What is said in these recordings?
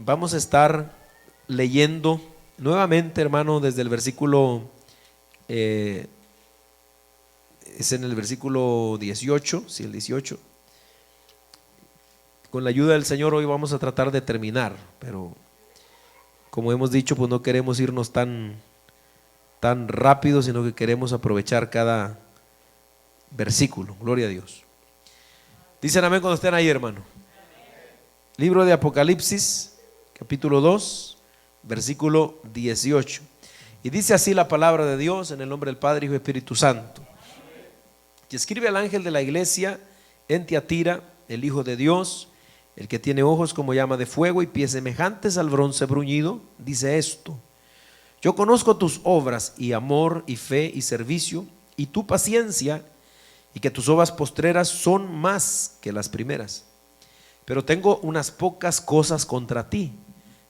vamos a estar leyendo nuevamente, hermano, desde el versículo, es en el versículo 18, sí, el 18. Con la ayuda del Señor hoy vamos a tratar de terminar, pero como hemos dicho, pues no queremos irnos tan rápido, sino que queremos aprovechar cada versículo. Gloria a Dios. Dicen amén cuando estén ahí, hermano. Libro de Apocalipsis, capítulo 2, versículo 18. Y dice así la palabra de Dios, en el nombre del Padre, Hijo y Espíritu Santo. Y escribe al ángel de la iglesia en Tiatira, el Hijo de Dios, el que tiene ojos como llama de fuego y pies semejantes al bronce bruñido, dice esto: yo conozco tus obras y amor y fe y servicio y tu paciencia, y que tus obras postreras son más que las primeras. Pero tengo unas pocas cosas contra ti,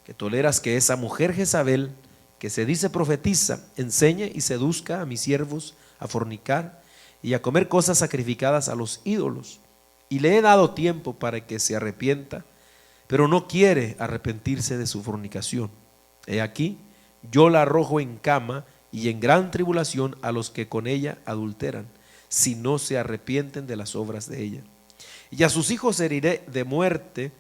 que toleras que esa mujer Jezabel, que se dice profetiza, enseñe y seduzca a mis siervos a fornicar y a comer cosas sacrificadas a los ídolos. Y le he dado tiempo para que se arrepienta, pero no quiere arrepentirse de su fornicación. He aquí, yo la arrojo en cama y en gran tribulación a los que con ella adulteran, si no se arrepienten de las obras de ella. Y a sus hijos heriré de muerte,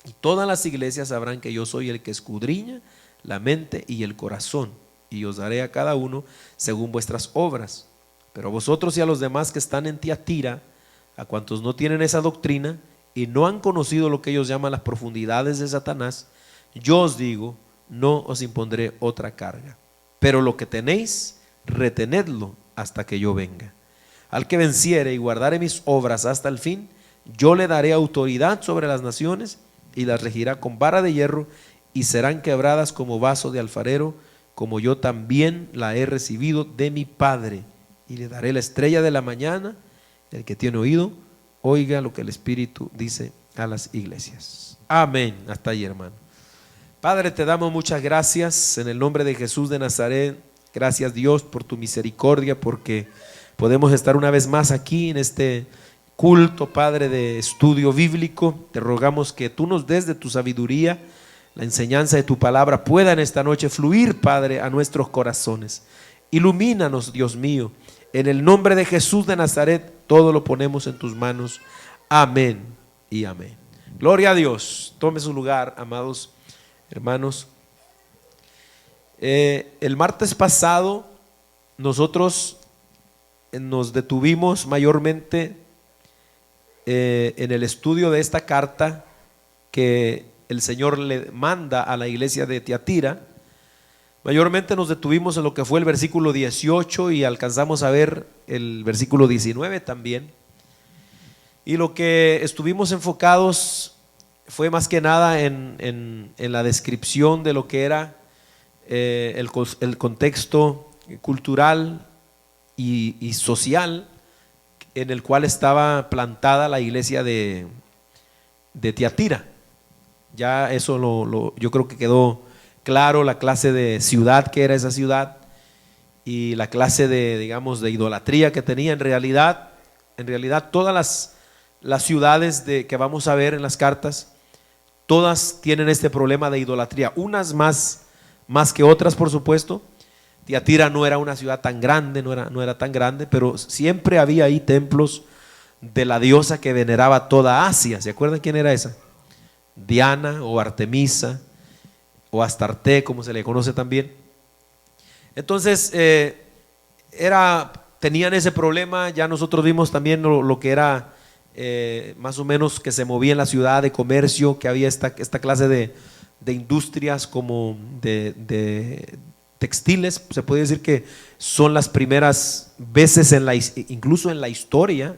y todas las iglesias sabrán que yo soy el que escudriña la mente y el corazón, y os daré a cada uno según vuestras obras. Pero a vosotros y a los demás que están en Tiatira, a cuantos no tienen esa doctrina y no han conocido lo que ellos llaman las profundidades de Satanás, yo os digo, no os impondré otra carga, pero lo que tenéis, retenedlo hasta que yo venga. Al que venciere y guardare mis obras hasta el fin, yo le daré autoridad sobre las naciones y las regirá con vara de hierro, y serán quebradas como vaso de alfarero, como yo también la he recibido de mi Padre. Y le daré la estrella de la mañana. El que tiene oído, oiga lo que el Espíritu dice a las iglesias. Amén. Hasta ahí, hermano. Padre, te damos muchas gracias en el nombre de Jesús de Nazaret. Gracias, Dios, por tu misericordia, porque podemos estar una vez más aquí en este culto, Padre, de estudio bíblico. Te rogamos que tú nos des de tu sabiduría, la enseñanza de tu palabra pueda en esta noche fluir, Padre, a nuestros corazones. Ilumínanos, Dios mío. En el nombre de Jesús de Nazaret, todo lo ponemos en tus manos. Amén y amén. Gloria a Dios. Tome su lugar, amados hermanos. El martes pasado nosotros nos detuvimos mayormente en el estudio de esta carta que el Señor le manda a la iglesia de Tiatira. Mayormente nos detuvimos en lo que fue el versículo 18 y alcanzamos a ver el versículo 19 también. Y lo que estuvimos enfocados fue más que nada en la descripción de lo que era el contexto cultural y social en el cual estaba plantada la iglesia de Tiatira. Ya eso yo creo que quedó claro, la clase de ciudad que era esa ciudad y la clase de, digamos, de idolatría que tenía. En realidad todas las ciudades que vamos a ver en las cartas, todas tienen este problema de idolatría, unas más que otras, por supuesto. Tiatira no era una ciudad tan grande, no era tan grande, pero siempre había ahí templos de la diosa que veneraba toda Asia. ¿Se acuerdan quién era esa? Diana o Artemisa o Astarte, como se le conoce también. Entonces tenían ese problema. Ya nosotros vimos también lo que era más o menos que se movía en la ciudad de comercio, que había esta clase de industrias como de textiles. Se puede decir que son las primeras veces incluso en la historia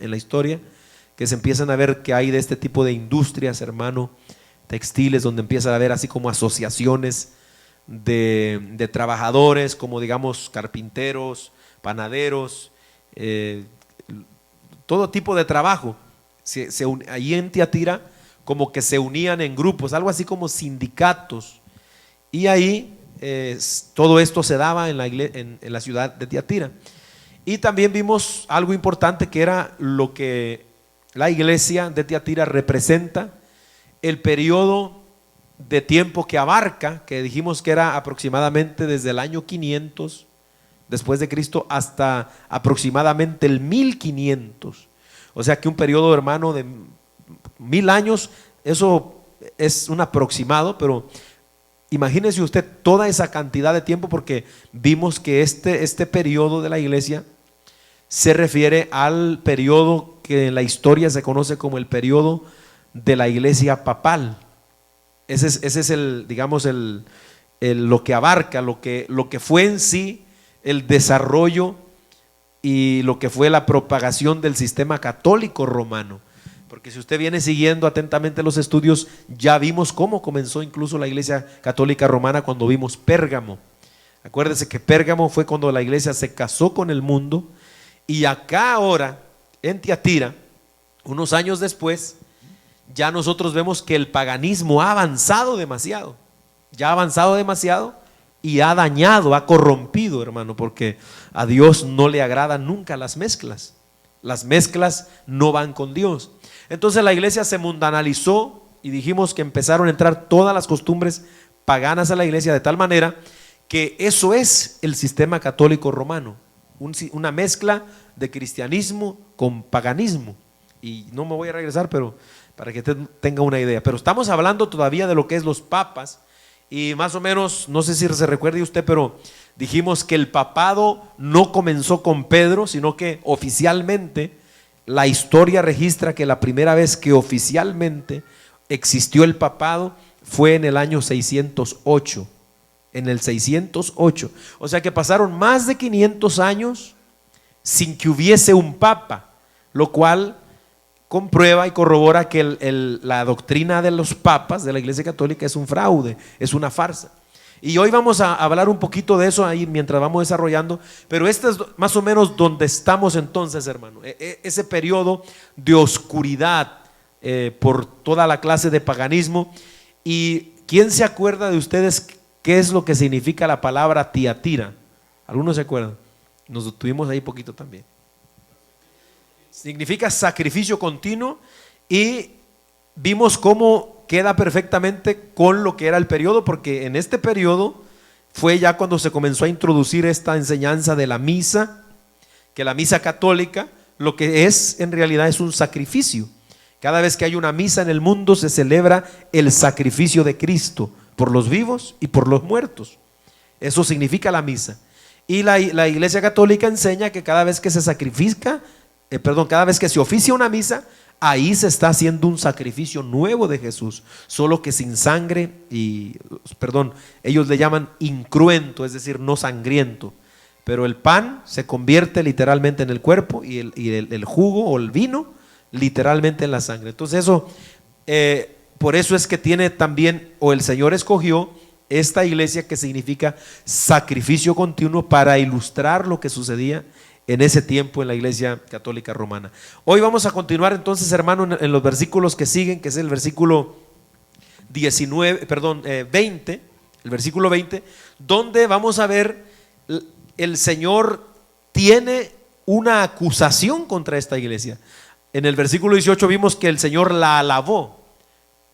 que se empiezan a ver que hay de este tipo de industrias, hermano, textiles, donde empieza a haber así como asociaciones de trabajadores, como digamos carpinteros, panaderos, todo tipo de trabajo. Allí en Tiatira como que se unían en grupos, algo así como sindicatos, y ahí todo esto se daba en la ciudad de Tiatira. Y también vimos algo importante, que era lo que la iglesia de Tiatira representa, el periodo de tiempo que abarca, que dijimos que era aproximadamente desde el año 500 después de Cristo hasta aproximadamente el 1500. O sea que un periodo, hermano, de 1000 años, eso es un aproximado, pero imagínese usted toda esa cantidad de tiempo, porque vimos que este periodo de la iglesia se refiere al periodo que en la historia se conoce como el periodo de la iglesia papal. Ese es el, digamos, lo que abarca, lo que fue en sí el desarrollo y lo que fue la propagación del sistema católico romano. Porque si usted viene siguiendo atentamente los estudios, ya vimos cómo comenzó incluso la iglesia católica romana cuando vimos Pérgamo. Acuérdese que Pérgamo fue cuando la iglesia se casó con el mundo, y acá ahora en Tiatira, unos años después, ya nosotros vemos que el paganismo ha avanzado demasiado, ya ha avanzado demasiado y ha dañado, ha corrompido, hermano, porque a Dios no le agradan nunca las mezclas. Las mezclas no van con Dios. Entonces la iglesia se mundanalizó y dijimos que empezaron a entrar todas las costumbres paganas a la iglesia, de tal manera que eso es el sistema católico romano, una mezcla de cristianismo con paganismo. Y no me voy a regresar, pero para que usted tenga una idea. Pero estamos hablando todavía de lo que es los papas, y más o menos, no sé si se recuerde usted, pero dijimos que el papado no comenzó con Pedro, sino que oficialmente la historia registra que la primera vez que oficialmente existió el papado fue en el año 608. En el 608. O sea que pasaron más de 500 años sin que hubiese un papa, lo cual comprueba y corrobora que la doctrina de los papas de la Iglesia Católica es un fraude, es una farsa. Y hoy vamos a hablar un poquito de eso ahí mientras vamos desarrollando, pero este es más o menos donde estamos entonces, hermano. Ese periodo de oscuridad por toda la clase de paganismo. ¿Y quién se acuerda de ustedes qué es lo que significa la palabra Tiatira? ¿Algunos se acuerdan? Nos detuvimos ahí poquito también. Significa sacrificio continuo, y vimos cómo queda perfectamente con lo que era el periodo, porque en este periodo fue ya cuando se comenzó a introducir esta enseñanza de la misa, que la misa católica lo que es en realidad es un sacrificio. Cada vez que hay una misa en el mundo se celebra el sacrificio de Cristo por los vivos y por los muertos. Eso significa la misa. Y la Iglesia Católica enseña que cada vez que se sacrifica, cada vez que se oficia una misa, ahí se está haciendo un sacrificio nuevo de Jesús, solo que sin sangre y, ellos le llaman incruento, es decir, no sangriento. Pero el pan se convierte literalmente en el cuerpo, y el jugo o el vino literalmente en la sangre. Entonces eso, por eso es que tiene también, o el Señor escogió esta iglesia que significa sacrificio continuo, para ilustrar lo que sucedía en ese tiempo en la Iglesia Católica Romana. Hoy vamos a continuar entonces, hermano, en los versículos que siguen, que es el versículo 20, el versículo 20, donde vamos a ver el Señor tiene una acusación contra esta iglesia. En el versículo 18 vimos que el Señor la alabó,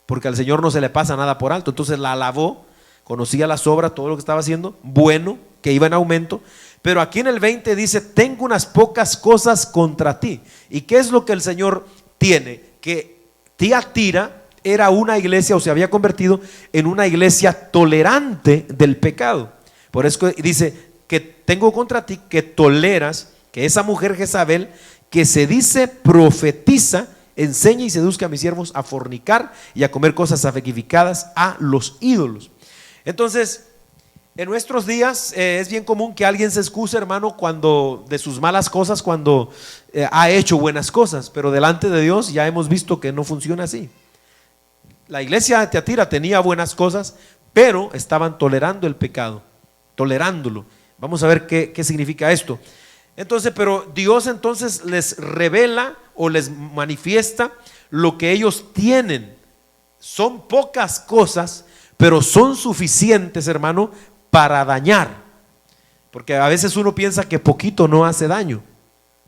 porque al Señor no se le pasa nada por alto. Entonces la alabó, conocía las obras, todo lo que estaba haciendo, bueno, que iba en aumento. Pero aquí en el 20 dice: tengo unas pocas cosas contra ti. ¿Y qué es lo que el Señor tiene? Que Tiatira era una iglesia, o se había convertido en una iglesia tolerante del pecado. Por eso dice que tengo contra ti que toleras que esa mujer Jezabel, que se dice profetiza, enseña y seduzca a mis siervos a fornicar y a comer cosas sacrificadas a los ídolos. Entonces, en nuestros días es bien común que alguien se excuse, hermano, cuando de sus malas cosas, cuando ha hecho buenas cosas, pero delante de Dios ya hemos visto que no funciona así. La iglesia de Tiatira tenía buenas cosas, pero estaban tolerando el pecado, tolerándolo. Vamos a ver qué significa esto. Entonces, pero Dios entonces les revela o les manifiesta lo que ellos tienen. Son pocas cosas, pero son suficientes, hermano, para dañar. Porque a veces uno piensa que poquito no hace daño.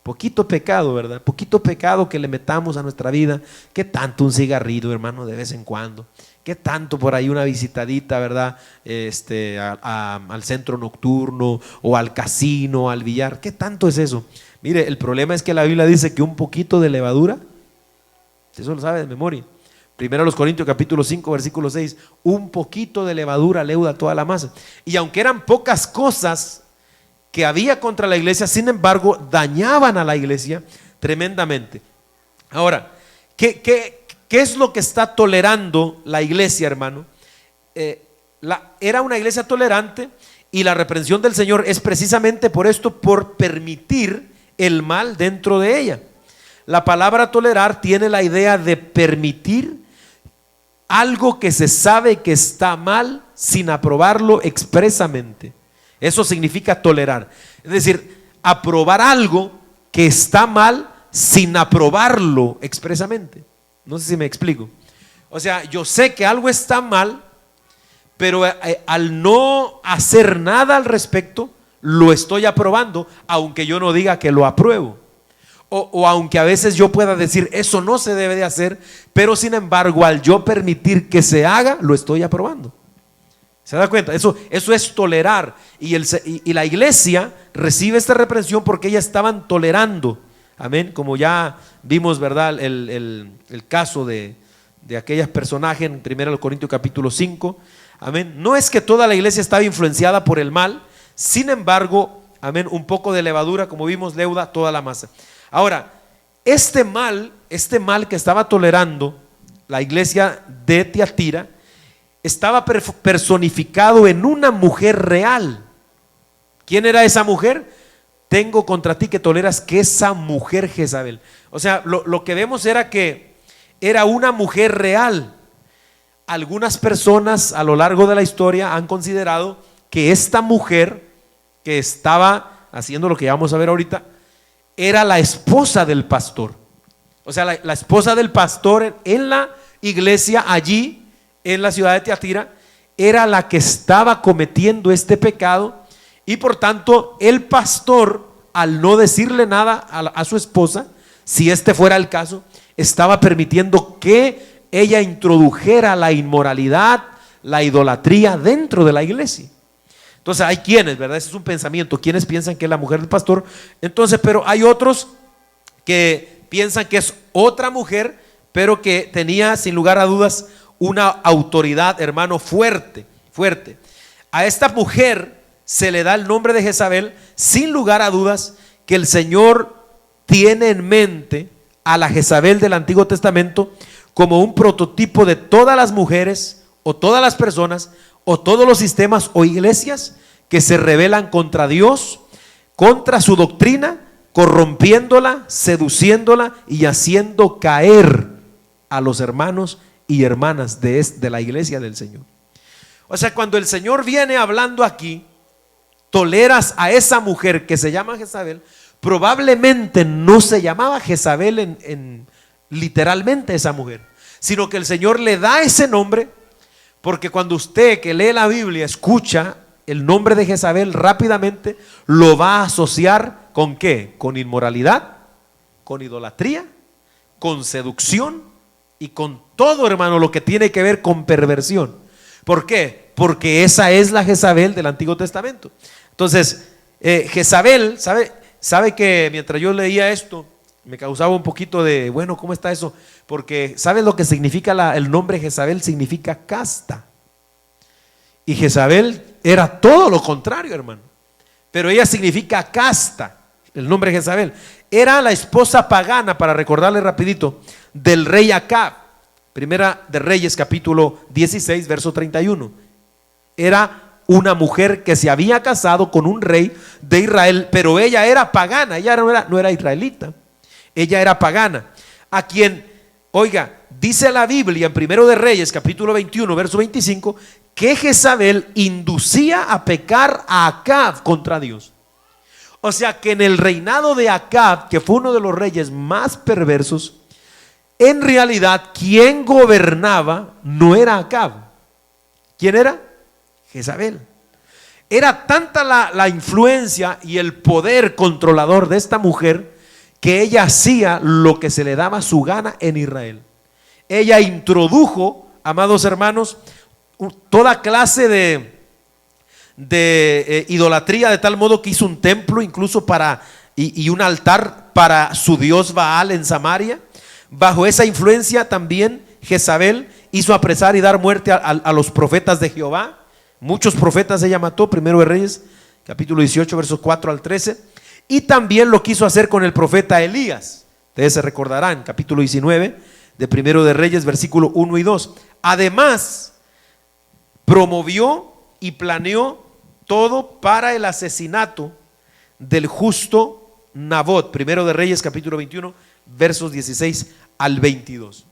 Poquito pecado, ¿verdad? Poquito pecado que le metamos a nuestra vida. ¿Qué tanto un cigarrillo, hermano, de vez en cuando? ¿Qué tanto por ahí una visitadita, verdad? Al centro nocturno o al casino, al billar. ¿Qué tanto es eso? Mire, el problema es que la Biblia dice que un poquito de levadura, eso lo sabe de memoria. Primero los Corintios capítulo 5 versículo 6, un poquito de levadura leuda toda la masa. Y aunque eran pocas cosas que había contra la iglesia, sin embargo dañaban a la iglesia tremendamente. Ahora, ¿qué es lo que está tolerando la iglesia, hermano? Era una iglesia tolerante, y la reprensión del Señor es precisamente por esto, por permitir el mal dentro de ella. La palabra tolerar tiene la idea de permitir algo que se sabe que está mal sin aprobarlo expresamente. Eso significa tolerar. Es decir, aprobar algo que está mal sin aprobarlo expresamente. No sé si me explico. O sea, yo sé que algo está mal, pero al no hacer nada al respecto, lo estoy aprobando, aunque yo no diga que lo apruebo. O aunque a veces yo pueda decir, eso no se debe de hacer, pero sin embargo, al yo permitir que se haga, lo estoy aprobando. ¿Se da cuenta? Eso es tolerar. Y la iglesia recibe esta reprensión porque ellas estaban tolerando. Amén. Como ya vimos, ¿verdad? El caso de aquellos personajes en 1 Corintios capítulo 5. Amén. No es que toda la iglesia estaba influenciada por el mal, sin embargo, amén, un poco de levadura, como vimos, leuda toda la masa. Ahora, este mal que estaba tolerando la iglesia de Tiatira, estaba personificado en una mujer real. ¿Quién era esa mujer? Tengo contra ti que toleras que esa mujer Jezabel. O sea, lo que vemos era que era una mujer real. Algunas personas a lo largo de la historia han considerado que esta mujer que estaba haciendo lo que vamos a ver ahorita era la esposa del pastor. O sea, la esposa del pastor en la iglesia allí en la ciudad de Tiatira era la que estaba cometiendo este pecado, y por tanto el pastor, al no decirle nada a su esposa, si este fuera el caso, estaba permitiendo que ella introdujera la inmoralidad, la idolatría dentro de la iglesia. Entonces hay quienes, ¿verdad? Ese es un pensamiento, quienes piensan que es la mujer del pastor. Entonces, pero hay otros que piensan que es otra mujer, pero que tenía sin lugar a dudas una autoridad, hermano, fuerte. A esta mujer se le da el nombre de Jezabel, sin lugar a dudas que el Señor tiene en mente a la Jezabel del Antiguo Testamento como un prototipo de todas las mujeres o todas las personas o todos los sistemas o iglesias que se rebelan contra Dios, contra su doctrina, corrompiéndola, seduciéndola y haciendo caer a los hermanos y hermanas de la iglesia del Señor. O sea, cuando el Señor viene hablando aquí, toleras a esa mujer que se llama Jezabel, probablemente no se llamaba Jezabel literalmente esa mujer, sino que el Señor le da ese nombre porque cuando usted que lee la Biblia escucha el nombre de Jezabel, rápidamente lo va a asociar ¿con qué? Con inmoralidad, con idolatría, con seducción y con todo, hermano, lo que tiene que ver con perversión. ¿Por qué? Porque esa es la Jezabel del Antiguo Testamento. Entonces, Jezabel, ¿sabe que mientras yo leía esto, me causaba un poquito de, bueno, ¿cómo está eso? Porque ¿sabes lo que significa el nombre Jezabel? Significa casta. Y Jezabel era todo lo contrario, hermano. Pero ella significa casta. El nombre Jezabel era la esposa pagana, para recordarle rapidito, del rey Acab. Primera de Reyes capítulo 16 verso 31. Era una mujer que se había casado con un rey de Israel, pero ella era pagana, ella no era israelita, ella era pagana, a quien, oiga, dice la Biblia en Primero de Reyes capítulo 21 verso 25 que Jezabel inducía a pecar a Acab contra Dios. O sea que en el reinado de Acab, que fue uno de los reyes más perversos, en realidad quien gobernaba no era Acab. ¿Quién era? Jezabel. Era tanta la influencia y el poder controlador de esta mujer que ella hacía lo que se le daba su gana en Israel. Ella introdujo amados hermanos, toda clase de idolatría, de tal modo que hizo un templo incluso y un altar para su dios Baal en Samaria. Bajo esa influencia también Jezabel hizo apresar y dar muerte a los profetas de Jehová. Muchos profetas ella mató, Primero de Reyes, capítulo 18, versos 4 al 13. Y también lo quiso hacer con el profeta Elías. Ustedes se recordarán, capítulo 19 de Primero de Reyes, versículo 1 y 2. Además, promovió y planeó todo para el asesinato del justo Nabot. Primero de Reyes, capítulo 21, versos 16 al 22.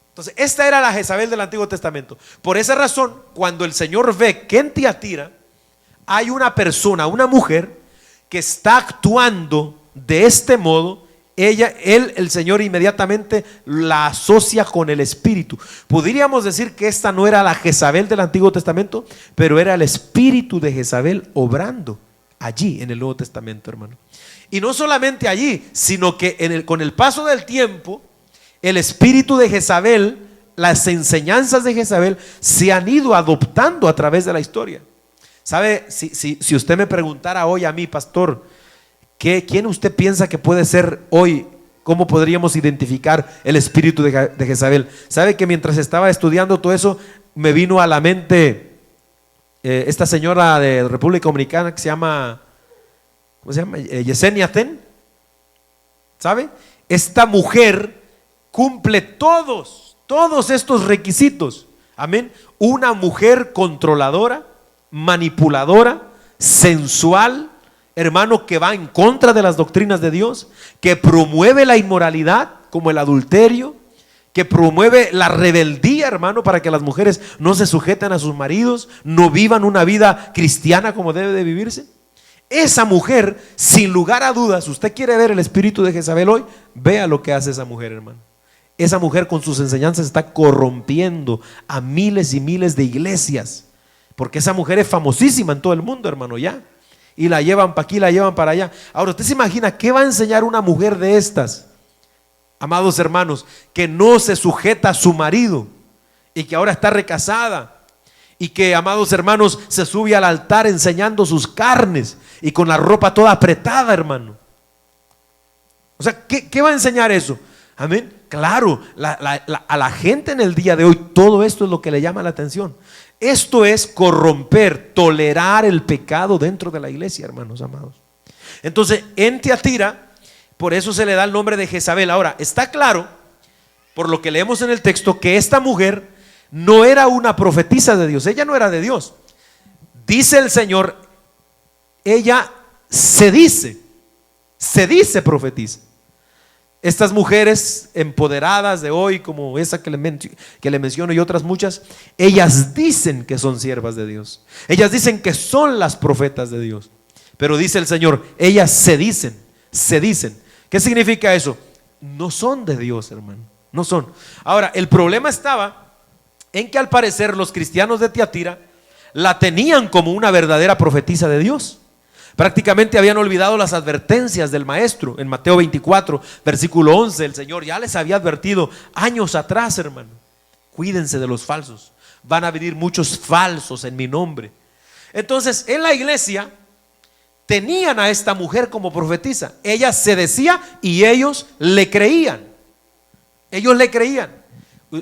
Entonces, esta era la Jezabel del Antiguo Testamento. Por esa razón, cuando el Señor ve que en Tiatira hay una persona, una mujer, que está actuando de este modo, el Señor inmediatamente la asocia con el espíritu. Podríamos decir que esta no era la Jezabel del Antiguo Testamento, pero era el espíritu de Jezabel obrando allí en el Nuevo Testamento, hermano. Y no solamente allí, sino que con el paso del tiempo, el espíritu de Jezabel, las enseñanzas de Jezabel se han ido adoptando a través de la historia. ¿Sabe? Si usted me preguntara hoy a mí, pastor, ¿quién usted piensa que puede ser hoy? ¿Cómo podríamos identificar el espíritu de Jezabel? ¿Sabe que mientras estaba estudiando todo eso, me vino a la mente esta señora de República Dominicana que se llama, ¿cómo se llama? Yesenia Ten. ¿Sabe? Esta mujer cumple todos estos requisitos. Amén. Una mujer controladora, manipuladora, sensual, hermano, que va en contra de las doctrinas de Dios, que promueve la inmoralidad como el adulterio, que promueve la rebeldía, hermano, para que las mujeres no se sujeten a sus maridos, no vivan una vida cristiana como debe de vivirse. Esa mujer, sin lugar a dudas, usted quiere ver el espíritu de Jezabel hoy, vea lo que hace esa mujer, hermano. Esa mujer con sus enseñanzas está corrompiendo a miles y miles de iglesias, porque esa mujer es famosísima en todo el mundo, hermano, ya. Y la llevan para aquí, la llevan para allá. Ahora, usted se imagina, ¿qué va a enseñar una mujer de estas? Amados hermanos, que no se sujeta a su marido y que ahora está recasada y que, amados hermanos, se sube al altar enseñando sus carnes y con la ropa toda apretada, hermano. O sea, ¿qué va a enseñar eso? Amén. Claro, a la gente en el día de hoy todo esto es lo que le llama la atención. Esto es corromper, tolerar el pecado dentro de la iglesia, hermanos amados. Entonces, en Tiatira, por eso se le da el nombre de Jezabel. Ahora, está claro, por lo que leemos en el texto, que esta mujer no era una profetisa de Dios. Ella no era de Dios. Dice el Señor, ella se dice profetiza. Estas mujeres empoderadas de hoy, como esa que le menciono y otras muchas, ellas dicen que son siervas de Dios. Ellas dicen que son las profetas de Dios. Pero dice el Señor, ellas se dicen. ¿Qué significa eso? No son de Dios, hermano. No son. Ahora, el problema estaba en que al parecer los cristianos de Tiatira la tenían como una verdadera profetisa de Dios. Prácticamente habían olvidado las advertencias del maestro. En Mateo 24, versículo 11, el Señor ya les había advertido años atrás, hermano. Cuídense de los falsos. Van a venir muchos falsos en mi nombre. Entonces, en la iglesia tenían a esta mujer como profetisa. Ella se decía y ellos le creían.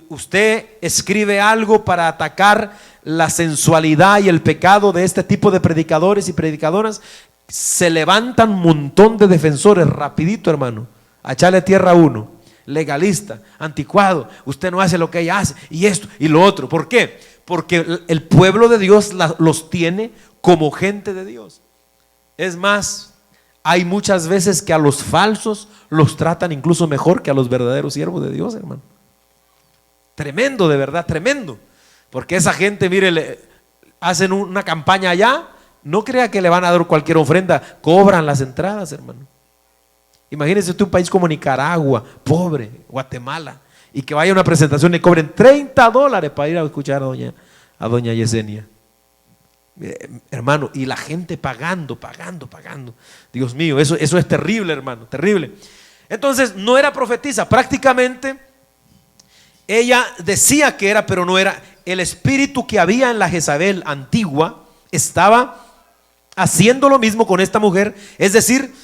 Usted escribe algo para atacar la sensualidad y el pecado de este tipo de predicadores y predicadoras, se levantan un montón de defensores rapidito, hermano, a echarle tierra a uno, legalista, anticuado, usted no hace lo que ella hace, y esto y lo otro. ¿Por qué? Porque el pueblo de Dios los tiene como gente de Dios. Es más, hay muchas veces que a los falsos los tratan incluso mejor que a los verdaderos siervos de Dios, hermano. Tremendo, de verdad, tremendo. Porque esa gente, mire, hacen una campaña allá, no crea que le van a dar cualquier ofrenda, cobran las entradas, hermano. Imagínese usted un país como Nicaragua, pobre, Guatemala, y que vaya a una presentación y cobren $30 para ir a escuchar a doña Yesenia. Hermano, y la gente pagando. Dios mío, eso es terrible, hermano, terrible. Entonces, no era profetisa, prácticamente Ella decía que era, pero no era. El espíritu que había en la Jezabel antigua estaba haciendo lo mismo con esta mujer, es decir,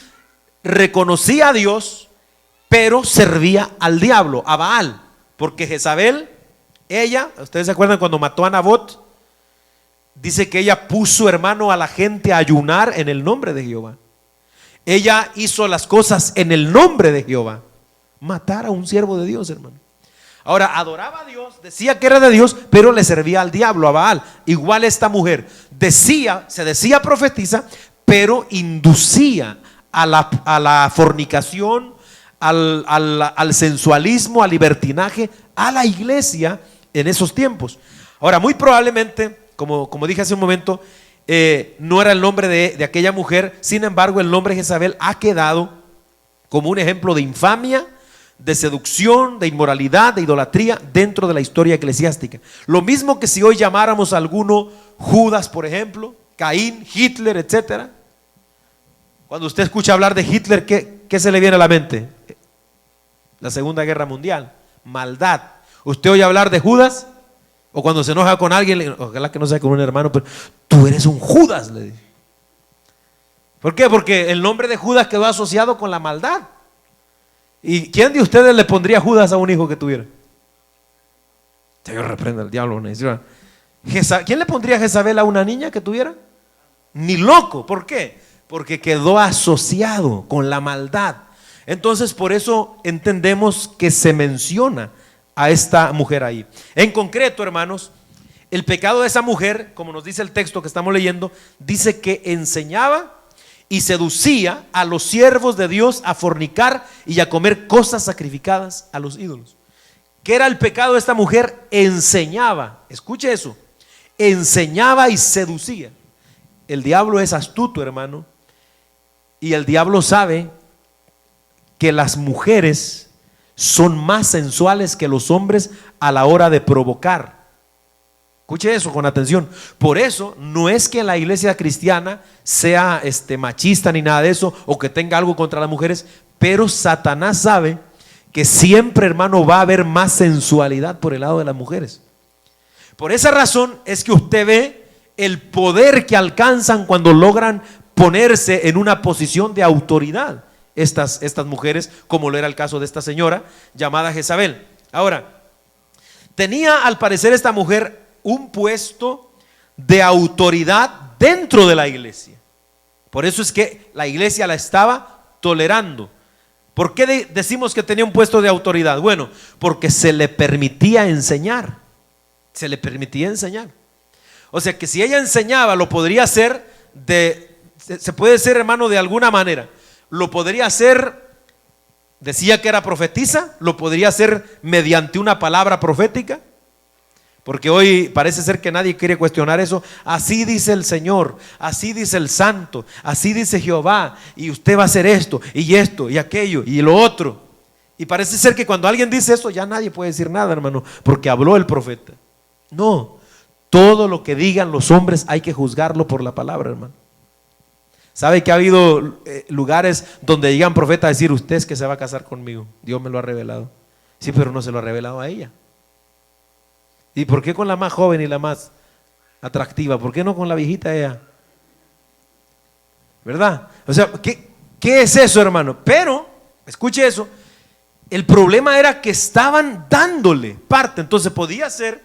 reconocía a Dios, pero servía al diablo, a Baal, porque Jezabel, ella, ustedes se acuerdan cuando mató a Nabot, dice que ella puso, hermano, a la gente a ayunar en el nombre de Jehová. Ella hizo las cosas en el nombre de Jehová. Matar a un siervo de Dios, hermano. Ahora, adoraba a Dios, decía que era de Dios, pero le servía al diablo, a Baal. Igual esta mujer se decía profetiza, pero inducía a la fornicación, al sensualismo, al libertinaje, a la iglesia en esos tiempos. Ahora, muy probablemente, como dije hace un momento, no era el nombre de aquella mujer. Sin embargo, el nombre Jezabel ha quedado como un ejemplo de infamia, de seducción, de inmoralidad, de idolatría dentro de la historia eclesiástica. Lo mismo que si hoy llamáramos a alguno Judas, por ejemplo, Caín, Hitler, etcétera. Cuando usted escucha hablar de Hitler, ¿qué se le viene a la mente? La Segunda Guerra Mundial, maldad. Usted oye hablar de Judas, o cuando se enoja con alguien, ojalá que no sea con un hermano, pero tú eres un Judas, le dice. ¿Por qué? Porque el nombre de Judas quedó asociado con la maldad. ¿Y quién de ustedes le pondría Judas a un hijo que tuviera? Dios reprenda al diablo. ¿Quién le pondría Jezabel a una niña que tuviera? Ni loco. ¿Por qué? Porque quedó asociado con la maldad. Entonces, por eso entendemos que se menciona a esta mujer ahí. En concreto, hermanos, el pecado de esa mujer, como nos dice el texto que estamos leyendo, dice que enseñaba y seducía a los siervos de Dios a fornicar y a comer cosas sacrificadas a los ídolos. ¿Qué era el pecado de esta mujer? Enseñaba, escuche eso, enseñaba y seducía. El diablo es astuto, hermano, y el diablo sabe que las mujeres son más sensuales que los hombres a la hora de provocar. Escuche eso con atención. Por eso no es que la iglesia cristiana sea machista ni nada de eso, o que tenga algo contra las mujeres, pero Satanás sabe que siempre, hermano, va a haber más sensualidad por el lado de las mujeres. Por esa razón es que usted ve el poder que alcanzan cuando logran ponerse en una posición de autoridad estas mujeres, como lo era el caso de esta señora llamada Jezabel. Ahora, tenía al parecer esta mujer un puesto de autoridad dentro de la iglesia. Por eso es que la iglesia la estaba tolerando. ¿Por qué decimos que tenía un puesto de autoridad? Bueno, porque se le permitía enseñar. Se le permitía enseñar. O sea que si ella enseñaba, lo podría hacer se puede ser, hermano, de alguna manera. Lo podría hacer, decía que era profetisa, lo podría hacer mediante una palabra profética. Porque hoy parece ser que nadie quiere cuestionar eso. Así dice el Señor, así dice el Santo, así dice Jehová, y usted va a hacer esto y aquello y lo otro. Y parece ser que cuando alguien dice eso ya nadie puede decir nada, hermano, porque habló el profeta. No, todo lo que digan los hombres hay que juzgarlo por la palabra, hermano. ¿Sabe que ha habido lugares donde llegan profetas a decir: usted es que se va a casar conmigo? Dios me lo ha revelado. Sí, pero no se lo ha revelado a ella. ¿Y por qué con la más joven y la más atractiva? ¿Por qué no con la viejita ella? ¿Verdad? O sea, ¿qué es eso, hermano? Pero, escuche eso, el problema era que estaban dándole parte. Entonces podía ser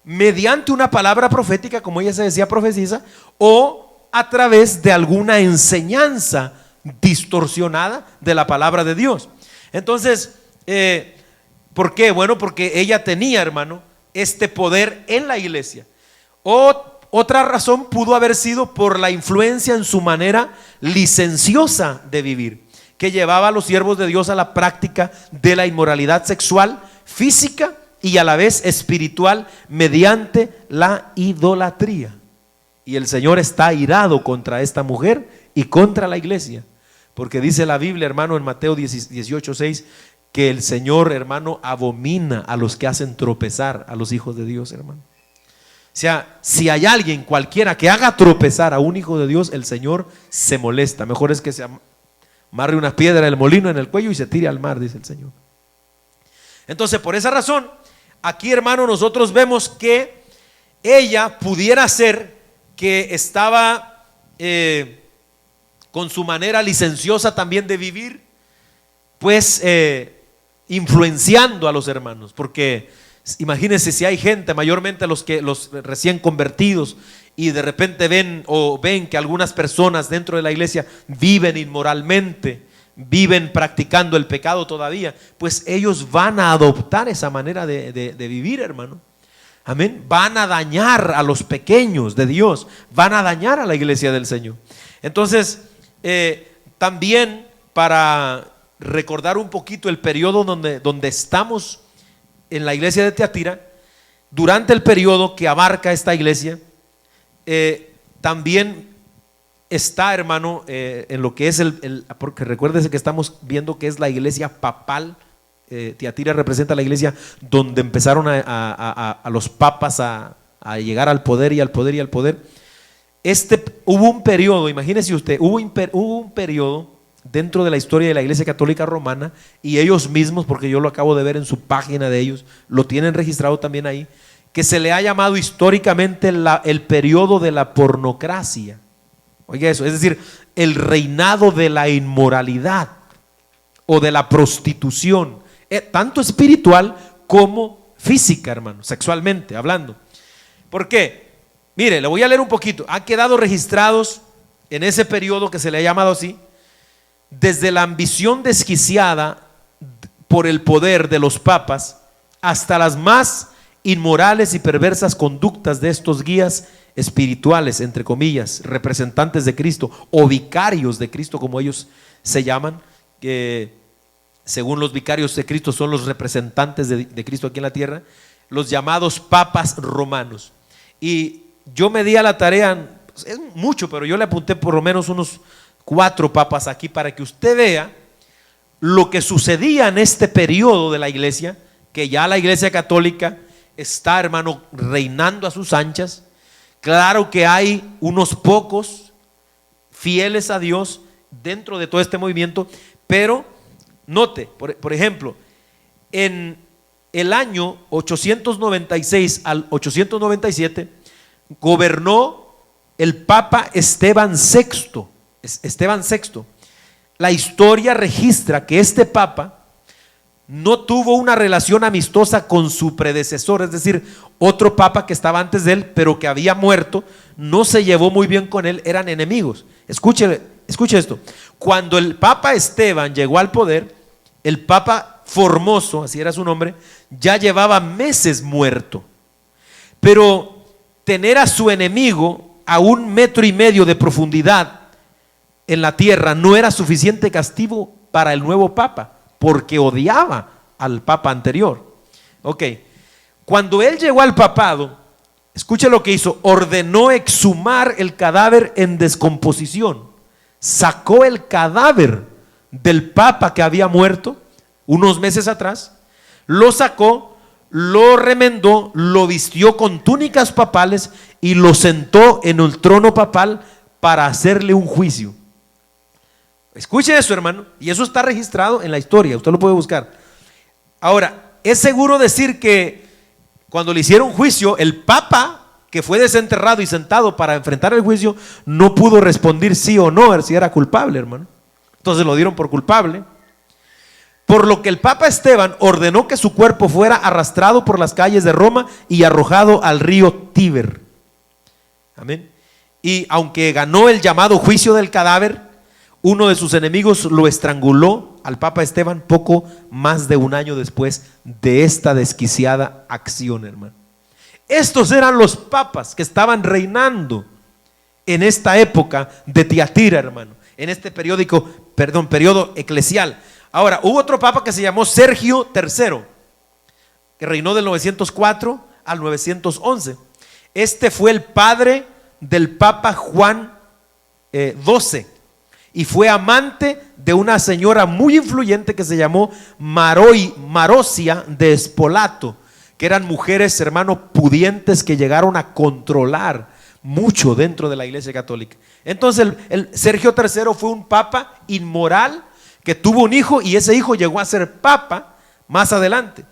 mediante una palabra profética, como ella se decía profetisa, o a través de alguna enseñanza distorsionada de la palabra de Dios. Entonces, ¿por qué? Bueno, porque ella tenía, hermano, este poder en la iglesia. Otra razón pudo haber sido por la influencia en su manera licenciosa de vivir, que llevaba a los siervos de Dios a la práctica de la inmoralidad sexual, física y a la vez espiritual mediante la idolatría. Y el Señor está airado contra esta mujer y contra la iglesia, porque dice la Biblia, hermano, en Mateo 18:6, que el Señor, hermano, abomina a los que hacen tropezar a los hijos de Dios, hermano. O sea, si hay alguien cualquiera que haga tropezar a un hijo de Dios, el Señor se molesta. Mejor es que se amarre una piedra del molino en el cuello y se tire al mar, dice el Señor. Entonces, por esa razón, Aquí, hermano, nosotros vemos que ella pudiera ser que estaba con su manera licenciosa también de vivir, pues influenciando a los hermanos, porque imagínense si hay gente, mayormente los recién convertidos, y de repente ven que algunas personas dentro de la iglesia viven inmoralmente, viven practicando el pecado todavía, pues ellos van a adoptar esa manera de vivir, hermano. Amén. Van a dañar a los pequeños de Dios, van a dañar a la iglesia del Señor. Entonces, también para recordar un poquito el periodo donde estamos en la iglesia de Tiatira, durante el periodo que abarca esta iglesia, también está, hermano, en lo que es porque recuérdese que estamos viendo que es la iglesia papal. Tiatira representa la iglesia donde empezaron a los papas a llegar al poder y al poder y al poder. Hubo un periodo, imagínese usted, hubo un periodo dentro de la historia de la Iglesia Católica Romana, y ellos mismos, porque yo lo acabo de ver en su página de ellos, lo tienen registrado también ahí, que se le ha llamado históricamente el periodo de la pornocracia. Oiga eso, es decir, el reinado de la inmoralidad o de la prostitución, tanto espiritual como física, hermano, sexualmente hablando. ¿Por qué? Mire, le voy a leer un poquito. Han quedado registrados en ese periodo que se le ha llamado así, desde la ambición desquiciada por el poder de los papas hasta las más inmorales y perversas conductas de estos guías espirituales, entre comillas, representantes de Cristo o vicarios de Cristo, como ellos se llaman, que según los vicarios de Cristo son los representantes de Cristo aquí en la tierra, los llamados papas romanos. Y yo me di a la tarea, es mucho, pero yo le apunté por lo menos unos 4 papas aquí para que usted vea lo que sucedía en este periodo de la iglesia, que ya la iglesia católica está, hermano, reinando a sus anchas. Claro que hay unos pocos fieles a Dios dentro de todo este movimiento, pero note, por ejemplo, en el año 896 al 897 gobernó el Papa Esteban VI. La historia registra que este Papa no tuvo una relación amistosa con su predecesor, es decir, otro Papa que estaba antes de él, pero que había muerto, no se llevó muy bien con él, eran enemigos. Escuche esto. Cuando el Papa Esteban llegó al poder, el Papa Formoso, así era su nombre, ya llevaba meses muerto. Pero tener a su enemigo a 1,5 metros de profundidad en la tierra no era suficiente castigo para el nuevo Papa, porque odiaba al Papa anterior. Ok, cuando él llegó al papado, escuche lo que hizo: ordenó exhumar el cadáver en descomposición. Sacó el cadáver del Papa que había muerto unos meses atrás, lo sacó, lo remendó, lo vistió con túnicas papales y lo sentó en el trono papal para hacerle un juicio. Escuche eso, hermano, y eso está registrado en la historia, usted lo puede buscar. Ahora, es seguro decir que cuando le hicieron juicio, el Papa que fue desenterrado y sentado para enfrentar el juicio no pudo responder sí o no, si era culpable, hermano. Entonces lo dieron por culpable. Por lo que el Papa Esteban ordenó que su cuerpo fuera arrastrado por las calles de Roma y arrojado al río Tíber. Amén. Y aunque ganó el llamado juicio del cadáver, uno de sus enemigos lo estranguló al Papa Esteban poco más de 1 año después de esta desquiciada acción, hermano. Estos eran los papas que estaban reinando en esta época de Tiatira, hermano, en este periodo eclesial. Ahora, hubo otro papa que se llamó Sergio III, que reinó del 904 al 911. Este fue el padre del Papa Juan XII y fue amante de una señora muy influyente que se llamó Marosia de Spolato, que eran mujeres, hermano, pudientes que llegaron a controlar mucho dentro de la iglesia católica. Entonces el Sergio III fue un papa inmoral que tuvo un hijo y ese hijo llegó a ser papa más adelante.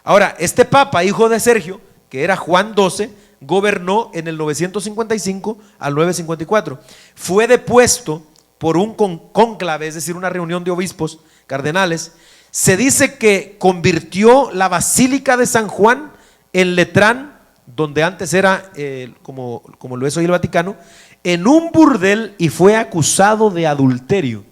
Ahora, este papa, hijo de Sergio, que era Juan XII, gobernó en el 955 al 954. Fue depuesto por un cónclave, es decir, una reunión de obispos cardenales. Se dice que convirtió la Basílica de San Juan en Letrán, donde antes era como lo es hoy el Vaticano, en un burdel, y fue acusado de adulterio.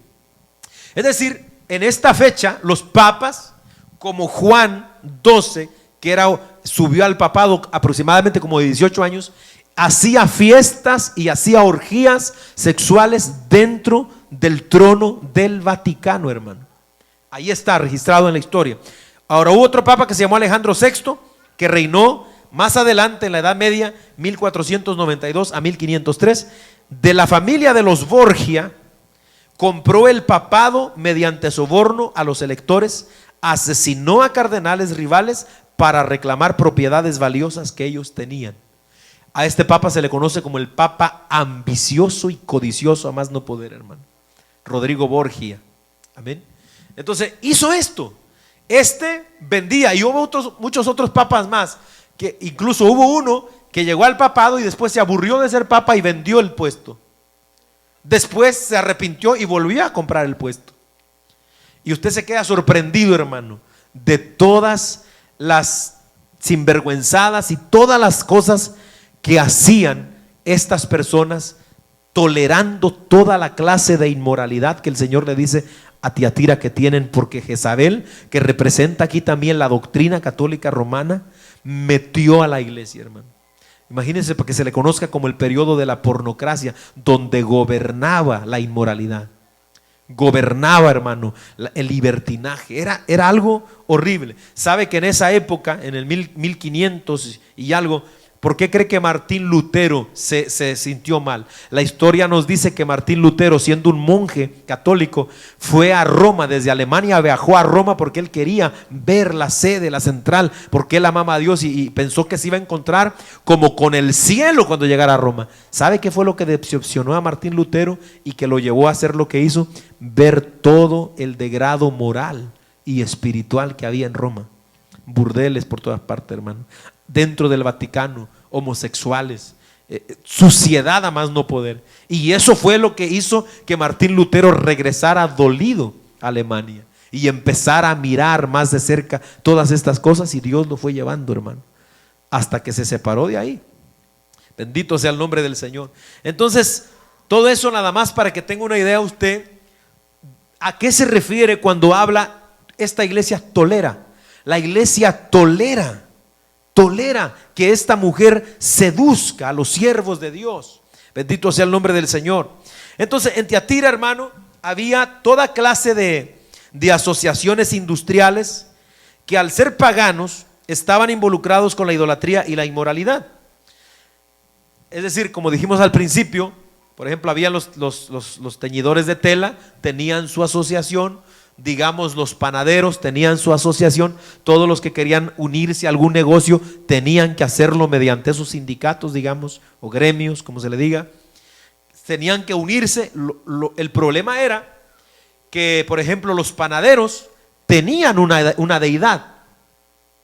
Es decir, en esta fecha los papas, como Juan XII, que subió al papado aproximadamente como de 18 años, hacía fiestas y hacía orgías sexuales dentro del trono del Vaticano, hermano. Ahí está registrado en la historia. Ahora hubo otro papa que se llamó Alejandro VI, que reinó más adelante en la Edad Media, 1492 a 1503, de la familia de los Borgia. Compró el papado mediante soborno a los electores, asesinó a cardenales rivales para reclamar propiedades valiosas que ellos tenían. A este papa se le conoce como el papa ambicioso y codicioso a más no poder, hermano. Rodrigo Borgia. Amén. Entonces hizo esto. Vendía, y hubo muchos otros papas más, que incluso hubo uno que llegó al papado y después se aburrió de ser papa y vendió el puesto. Después se arrepintió y volvió a comprar el puesto. Y usted se queda sorprendido, hermano, de todas las sinvergüenzadas y todas las cosas que hacían estas personas, tolerando toda la clase de inmoralidad que el Señor le dice a Tiatira que tienen, porque Jezabel, que representa aquí también la doctrina católica romana, metió a la iglesia, hermano. Imagínense, para que se le conozca como el periodo de la pornocracia, donde gobernaba la inmoralidad, gobernaba, hermano, el libertinaje. Era algo horrible. Sabe que en esa época, en el 1500 y algo, ¿por qué cree que Martín Lutero se sintió mal? La historia nos dice que Martín Lutero, siendo un monje católico, fue a Roma. Desde Alemania viajó a Roma porque él quería ver la sede, la central, porque él amaba a Dios y pensó que se iba a encontrar como con el cielo cuando llegara a Roma. ¿Sabe qué fue lo que decepcionó a Martín Lutero y que lo llevó a hacer lo que hizo? Ver todo el degrado moral y espiritual que había en Roma. Burdeles por todas partes, hermano. Dentro del Vaticano, homosexuales, suciedad a más no poder. Y eso fue lo que hizo que Martín Lutero regresara dolido a Alemania y empezara a mirar más de cerca todas estas cosas, y Dios lo fue llevando, hermano, hasta que se separó de ahí. Bendito sea el nombre del Señor. Entonces, todo eso nada más para que tenga una idea usted a qué se refiere cuando habla esta iglesia tolera. La iglesia tolera que esta mujer seduzca a los siervos de Dios. Bendito sea el nombre del Señor. Entonces, en Tiatira, hermano, había toda clase de asociaciones industriales que, al ser paganos, estaban involucrados con la idolatría y la inmoralidad. Es decir, como dijimos al principio, por ejemplo, había los teñidores de tela, tenían su asociación. Digamos, los panaderos tenían su asociación. Todos los que querían unirse a algún negocio tenían que hacerlo mediante esos sindicatos, digamos, o gremios, como se le diga. Tenían que unirse. El problema era que, por ejemplo, los panaderos tenían una deidad.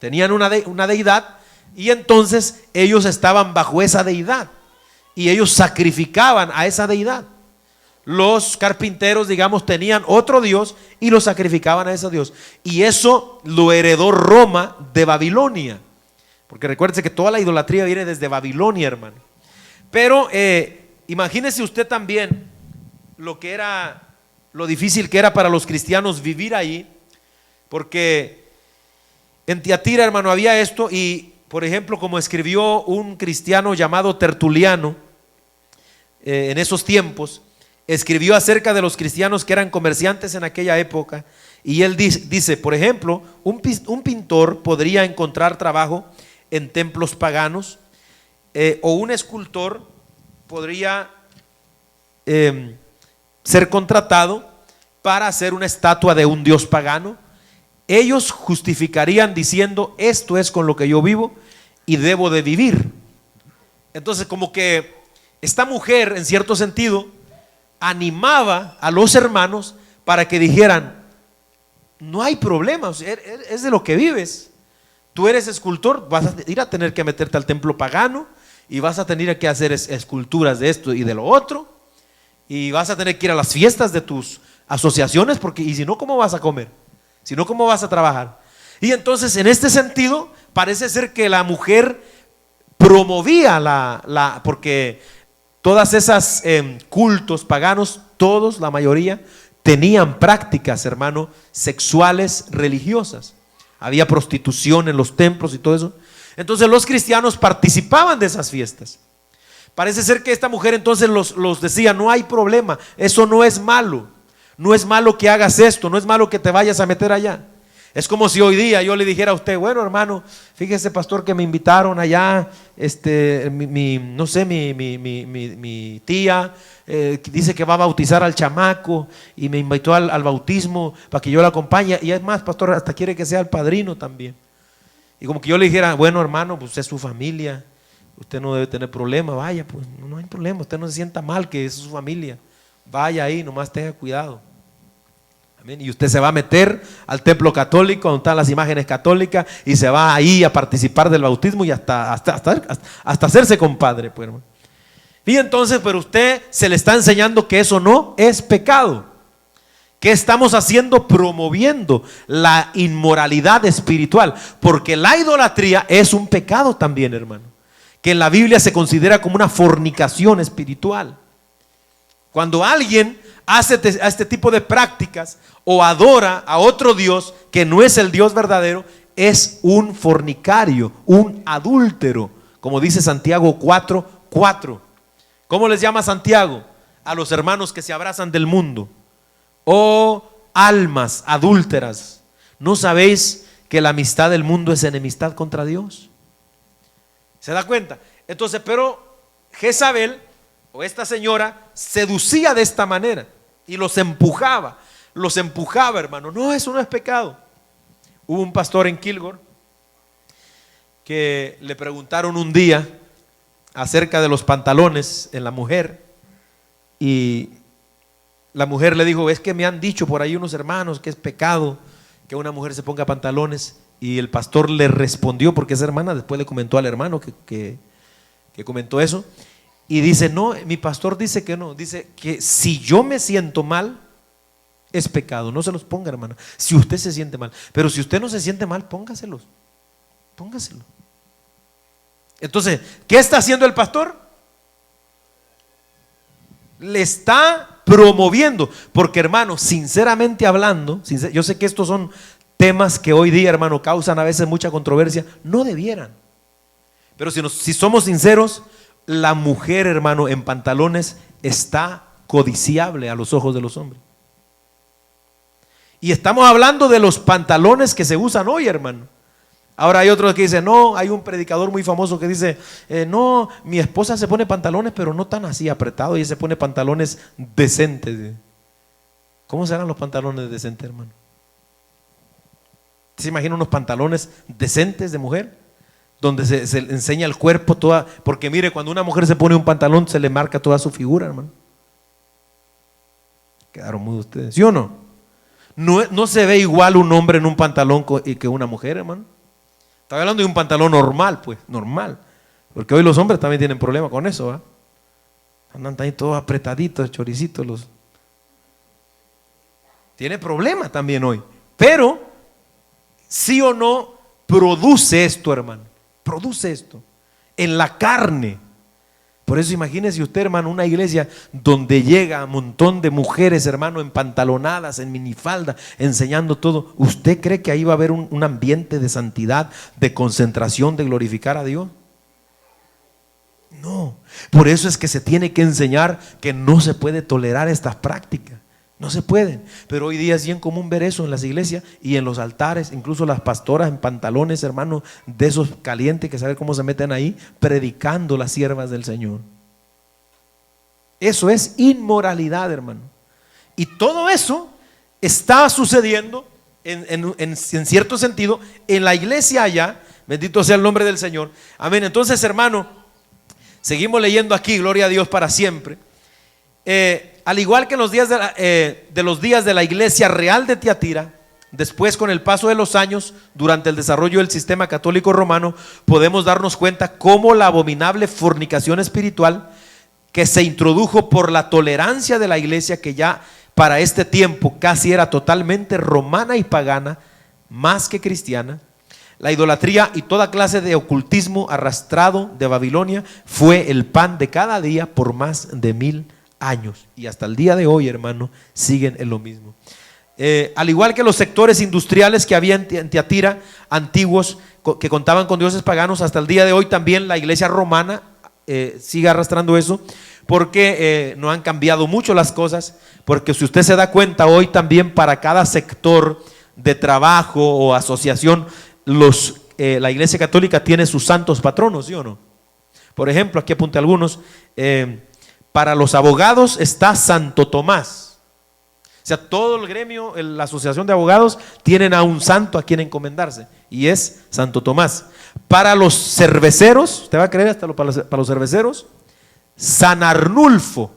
Tenían una deidad, y entonces ellos estaban bajo esa deidad y ellos sacrificaban a esa deidad. Los carpinteros, digamos, tenían otro Dios y lo sacrificaban a ese Dios. Y eso lo heredó Roma de Babilonia. Porque recuérdese que toda la idolatría viene desde Babilonia, hermano. Pero imagínese usted también lo difícil que era para los cristianos vivir ahí. Porque en Tiatira, hermano, había esto. Y, por ejemplo, como escribió un cristiano llamado Tertuliano en esos tiempos, escribió acerca de los cristianos que eran comerciantes en aquella época, y él dice, por ejemplo, un pintor podría encontrar trabajo en templos paganos, o un escultor podría ser contratado para hacer una estatua de un dios pagano. Ellos justificarían diciendo: esto es con lo que yo vivo y debo de vivir. Entonces, como que esta mujer, en cierto sentido, animaba a los hermanos para que dijeran: no hay problema, es de lo que vives, Tú eres escultor, vas a ir a tener que meterte al templo pagano y vas a tener que hacer esculturas de esto y de lo otro, y vas a tener que ir a las fiestas de tus asociaciones, porque y si no, ¿cómo vas a comer? Si no, ¿cómo vas a trabajar? Y entonces, en este sentido, parece ser que la mujer promovía porque todas esas cultos paganos, todos, la mayoría, tenían prácticas, hermano, sexuales religiosas. Había prostitución en los templos y todo eso. Entonces los cristianos participaban de esas fiestas. Parece ser que esta mujer entonces los decía: no hay problema, eso no es malo. No es malo que hagas esto, no es malo que te vayas a meter allá. Es como si hoy día yo le dijera a usted: bueno, hermano, fíjese, pastor, que me invitaron allá, no sé, mi tía dice que va a bautizar al chamaco y me invitó al bautismo para que yo la acompañe. Y es más, pastor, hasta quiere que sea el padrino también. Y como que yo le dijera: bueno, hermano, pues es su familia, usted no debe tener problema, vaya, pues no hay problema, usted no se sienta mal, que es su familia, vaya ahí, nomás tenga cuidado. Amén. Y usted se va a meter al templo católico donde están las imágenes católicas y se va ahí a participar del bautismo y hasta hacerse compadre, pues, hermano. Y entonces, pero usted se le está enseñando que eso no es pecado. ¿Qué estamos haciendo? Promoviendo la inmoralidad espiritual, porque la idolatría es un pecado también, hermano, que en la Biblia se considera como una fornicación espiritual. Cuando alguien hace este tipo de prácticas o adora a otro Dios que no es el Dios verdadero, es un fornicario, un adúltero, como dice Santiago 4:4. ¿Cómo les llama Santiago a los hermanos que se abrazan del mundo? Oh almas adúlteras, ¿no sabéis que la amistad del mundo es enemistad contra Dios? ¿Se da cuenta? Entonces, pero Jezabel, o esta señora, seducía de esta manera y los empujaba, hermano. No, eso no es pecado. Hubo un pastor en Kilgore que le preguntaron un día acerca de los pantalones en la mujer, y la mujer le dijo: es que me han dicho por ahí unos hermanos que es pecado que una mujer se ponga pantalones. Y el pastor le respondió, porque esa hermana después le comentó al hermano que comentó eso, y dice: no, mi pastor dice que no, dice que si yo me siento mal es pecado, no se los ponga, hermano, si usted se siente mal, pero si usted no se siente mal, póngaselos. Entonces, ¿qué está haciendo el pastor? Le está promoviendo, porque, hermano, sinceramente hablando, yo sé que estos son temas que hoy día, hermano, causan a veces mucha controversia, no debieran, pero si somos sinceros, la mujer, hermano, en pantalones está codiciable a los ojos de los hombres. Y estamos hablando de los pantalones que se usan hoy, hermano. Ahora hay otros que dicen: no, hay un predicador muy famoso que dice: no, mi esposa se pone pantalones, pero no tan así apretados, y se pone pantalones decentes. ¿Cómo serán los pantalones decentes, hermano? ¿Se imagina unos pantalones decentes de mujer? Donde se enseña el cuerpo toda, porque mire, cuando una mujer se pone un pantalón se le marca toda su figura, hermano. Quedaron mudos ustedes, ¿sí o no? No se ve igual un hombre en un pantalón que una mujer, hermano. Estaba hablando de un pantalón normal, pues, normal. Porque hoy los hombres también tienen problemas con eso, ¿va? Andan ahí todos apretaditos, choricitos. Tiene problemas también hoy. Pero, sí o no, produce esto, hermano. Produce esto en la carne. Por eso imagínese usted, hermano, una iglesia donde llega un montón de mujeres, hermano, empantalonadas, en minifalda, enseñando todo. ¿Usted cree que ahí va a haber un ambiente de santidad, de concentración, de glorificar a Dios? No. Por eso es que se tiene que enseñar que no se puede tolerar estas prácticas. No se pueden. Pero hoy día es bien común ver eso en las iglesias y en los altares, incluso las pastoras en pantalones, hermano, de esos calientes que sabe cómo se meten ahí, predicando las siervas del Señor. Eso es inmoralidad, hermano. Y todo eso está sucediendo en cierto sentido en la iglesia allá. Bendito sea el nombre del Señor. Amén. Entonces, hermano, seguimos leyendo aquí, gloria a Dios para siempre. Al igual que en los días de los días de la iglesia real de Tiatira, Después, con el paso de los años, durante el desarrollo del sistema católico romano, podemos darnos cuenta cómo la abominable fornicación espiritual que se introdujo por la tolerancia de la iglesia, que ya para este tiempo casi era totalmente romana y pagana, más que cristiana. La idolatría y toda clase de ocultismo arrastrado de Babilonia fue el pan de cada día por más de 1000 años. Y hasta el día de hoy, hermano, siguen en lo mismo. Al igual que los sectores industriales que había en Tiatira, antiguos, que contaban con dioses paganos, hasta el día de hoy también la iglesia romana sigue arrastrando eso, porque no han cambiado mucho las cosas, porque si usted se da cuenta hoy también para cada sector de trabajo o asociación, la iglesia católica tiene sus santos patronos, ¿sí o no? Por ejemplo, aquí apunté algunos. Para los abogados está Santo Tomás. O sea, todo el gremio, la asociación de abogados, tienen a un santo a quien encomendarse, y es Santo Tomás. Para los cerveceros, usted va a creer, hasta para los cerveceros, San Arnulfo.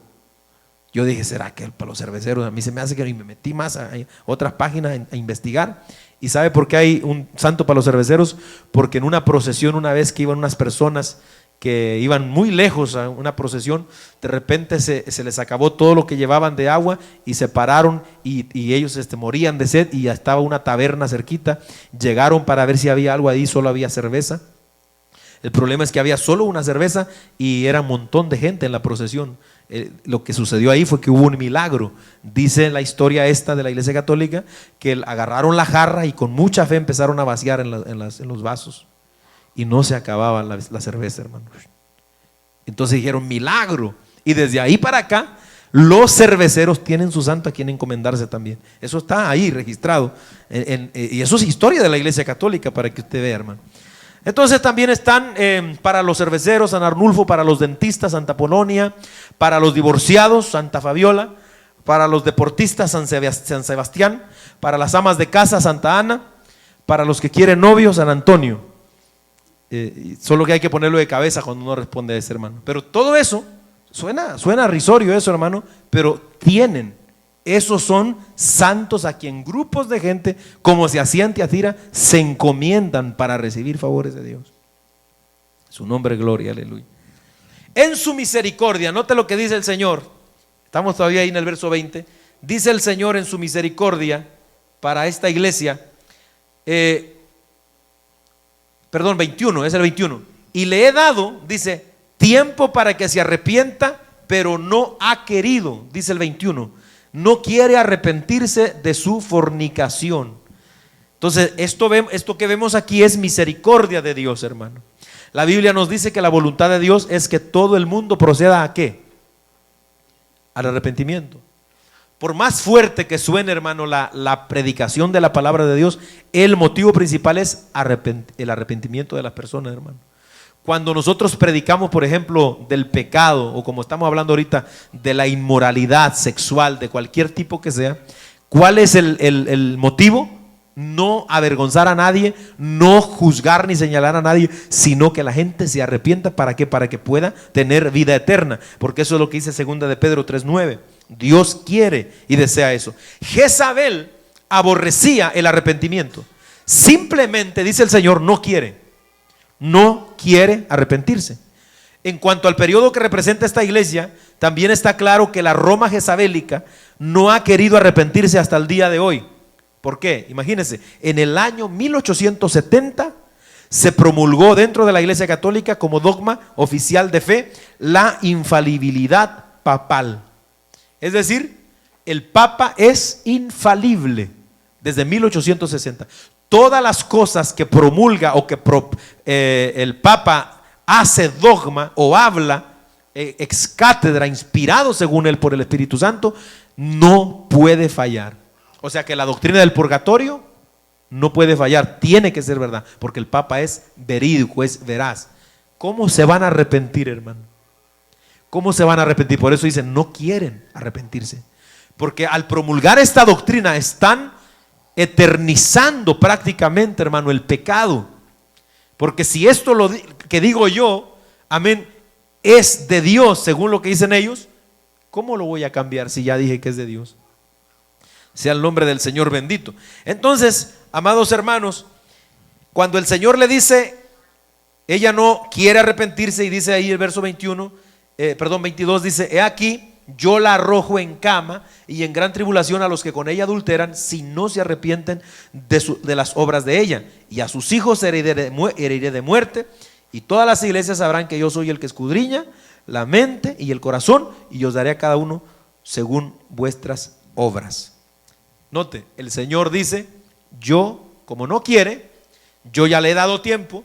Yo dije, ¿será que para los cerveceros? A mí se me hace que me metí más a otras páginas a investigar. ¿Y sabe por qué hay un santo para los cerveceros? Porque en una procesión, una vez que iban unas personas que iban muy lejos a una procesión, de repente se les acabó todo lo que llevaban de agua y se pararon y ellos morían de sed, y ya estaba una taberna cerquita. Llegaron para ver si había algo ahí, solo había cerveza. El problema es que había solo una cerveza y era un montón de gente en la procesión. Lo que sucedió ahí fue que hubo un milagro. Dice la historia esta de la iglesia católica que agarraron la jarra y con mucha fe empezaron a vaciar en los vasos, y no se acababa la cerveza, hermanos. Entonces dijeron, milagro. Y desde ahí para acá los cerveceros tienen su santo a quien encomendarse también. Eso está ahí registrado y eso es historia de la iglesia católica, para que usted vea, hermano. Entonces también están para los cerveceros San Arnulfo, para los dentistas Santa Polonia, para los divorciados Santa Fabiola, para los deportistas San Sebastián, para las amas de casa Santa Ana, para los que quieren novio San Antonio. Solo que hay que ponerlo de cabeza cuando uno responde a ese, hermano. Pero todo eso suena risorio eso, hermano, pero esos son santos a quien grupos de gente, como se hacía en Tiatira, se encomiendan para recibir favores de Dios. Su nombre, gloria, aleluya. En su misericordia, note lo que dice el Señor. Estamos todavía ahí en el verso 20. Dice el Señor en su misericordia para esta iglesia, 21, es el 21. Y le he dado, dice, tiempo para que se arrepienta, pero no ha querido, dice el 21. No quiere arrepentirse de su fornicación. Entonces, esto que vemos aquí es misericordia de Dios, hermano. La Biblia nos dice que la voluntad de Dios es que todo el mundo proceda ¿a qué? Al arrepentimiento. Por más fuerte que suene, hermano, la predicación de la palabra de Dios, el motivo principal es el arrepentimiento de las personas, hermano. Cuando nosotros predicamos, por ejemplo, del pecado, o como estamos hablando ahorita, de la inmoralidad sexual, de cualquier tipo que sea, ¿cuál es el motivo? No avergonzar a nadie, no juzgar ni señalar a nadie, sino que la gente se arrepienta. ¿Para qué? Para que pueda tener vida eterna, porque eso es lo que dice 2 de Pedro 3:9. Dios quiere y desea eso. Jezabel aborrecía el arrepentimiento. Simplemente, dice el Señor, no quiere arrepentirse. En cuanto al periodo que representa esta iglesia, también está claro que la Roma jezabélica no ha querido arrepentirse hasta el día de hoy. ¿Por qué? Imagínense, en el año 1870 se promulgó dentro de la iglesia católica como dogma oficial de fe la infalibilidad papal. Es decir, el Papa es infalible desde 1860. Todas las cosas que promulga o que el Papa hace dogma o habla ex cátedra, inspirado según él por el Espíritu Santo, no puede fallar. O sea que la doctrina del purgatorio no puede fallar, tiene que ser verdad, porque el Papa es verídico, es veraz. ¿Cómo se van a arrepentir, hermano? ¿Cómo se van a arrepentir? Por eso dicen, no quieren arrepentirse, porque al promulgar esta doctrina están eternizando prácticamente, hermano, el pecado. Porque si esto que digo yo, amén, es de Dios según lo que dicen ellos, ¿cómo lo voy a cambiar si ya dije que es de Dios? Sea el nombre del Señor bendito. Entonces, amados hermanos, cuando el Señor le dice, ella no quiere arrepentirse, y dice ahí el verso 22, dice: he aquí, yo la arrojo en cama y en gran tribulación a los que con ella adulteran, si no se arrepienten de las obras de ella, y a sus hijos heriré de muerte, y todas las iglesias sabrán que yo soy el que escudriña la mente y el corazón, y os daré a cada uno según vuestras obras. Note, el Señor dice: yo, como no quiere, yo ya le he dado tiempo.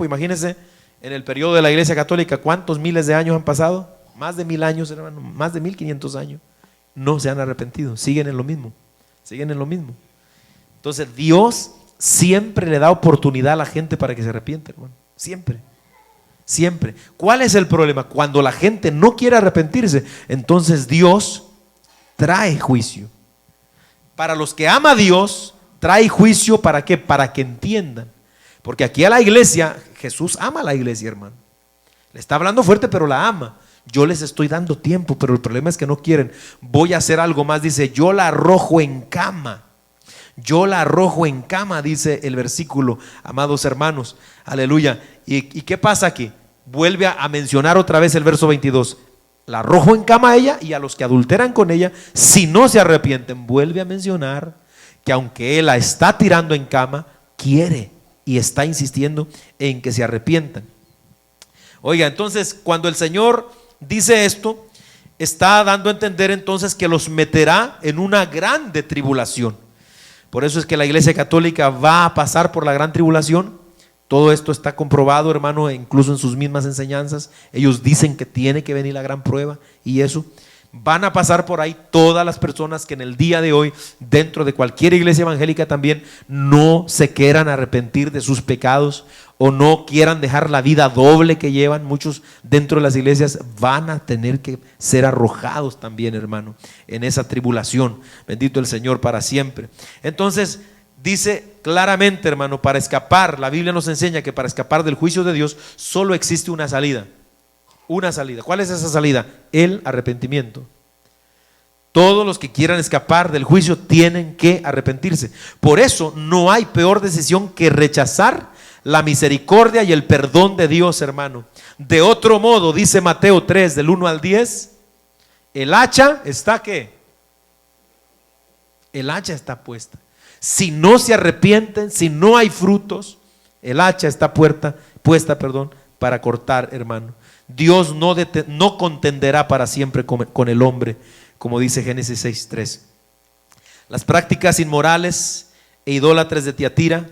Imagínense, en el periodo de la Iglesia Católica, ¿cuántos miles de años han pasado? Más de 1000 años, hermano, más de 1500 años. No se han arrepentido, siguen en lo mismo. Entonces Dios siempre le da oportunidad a la gente para que se arrepienta, hermano. Siempre. ¿Cuál es el problema? Cuando la gente no quiere arrepentirse, entonces Dios trae juicio. Para los que ama a Dios, trae juicio. ¿Para qué? Para que entiendan. Porque aquí a la iglesia, Jesús ama a la iglesia, hermano. Le está hablando fuerte, pero la ama. Yo les estoy dando tiempo, pero el problema es que no quieren. Voy a hacer algo más, dice: yo la arrojo en cama. Dice el versículo, amados hermanos. Aleluya. ¿Y qué pasa aquí? Vuelve a mencionar otra vez el verso 22. La arrojo en cama a ella y a los que adulteran con ella, si no se arrepienten. Vuelve a mencionar que aunque él la está tirando en cama, quiere y está insistiendo en que se arrepientan. Oiga, entonces cuando el Señor dice esto, está dando a entender entonces que los meterá en una grande tribulación. Por eso es que la Iglesia Católica va a pasar por la gran tribulación. Todo esto está comprobado, hermano, incluso en sus mismas enseñanzas. Ellos dicen que tiene que venir la gran prueba, y eso van a pasar por ahí todas las personas que en el día de hoy, dentro de cualquier iglesia evangélica también, no se quieran arrepentir de sus pecados o no quieran dejar la vida doble que llevan. Muchos dentro de las iglesias van a tener que ser arrojados también, hermano, en esa tribulación. Bendito el Señor para siempre. Entonces dice claramente, hermano, para escapar, la Biblia nos enseña que para escapar del juicio de Dios solo existe una salida. ¿Cuál es esa salida? El arrepentimiento. Todos los que quieran escapar del juicio tienen que arrepentirse. Por eso no hay peor decisión que rechazar la misericordia y el perdón de Dios, hermano. De otro modo, dice Mateo 3, del 1 al 10, el hacha está ¿qué? El hacha está puesta. Si no se arrepienten, si no hay frutos, el hacha está puesta, para cortar, hermano. Dios no contenderá para siempre con el hombre, como dice Génesis 6:3. Las prácticas inmorales e idólatras de Tiatira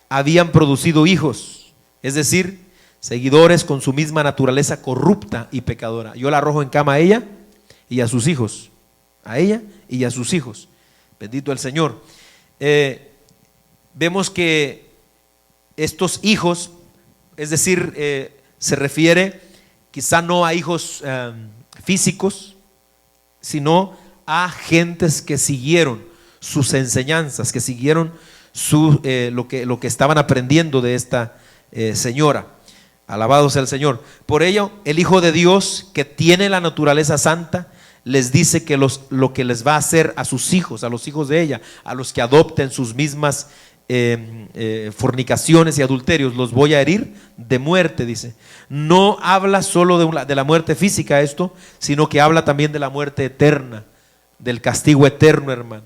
habían producido hijos, es decir, seguidores con su misma naturaleza corrupta y pecadora. Yo la arrojo en cama a ella y a sus hijos. Bendito el Señor. Vemos que estos hijos, es decir, se refiere quizá no a hijos físicos, sino a gentes que siguieron sus enseñanzas, que siguieron lo que estaban aprendiendo de esta señora. Alabado sea el Señor. Por ello, el Hijo de Dios, que tiene la naturaleza santa, les dice que lo que les va a hacer a sus hijos, a los hijos de ella, a los que adopten sus mismas fornicaciones y adulterios, los voy a herir de muerte, dice. No habla solo de la muerte física esto, sino que habla también de la muerte eterna, del castigo eterno, hermano.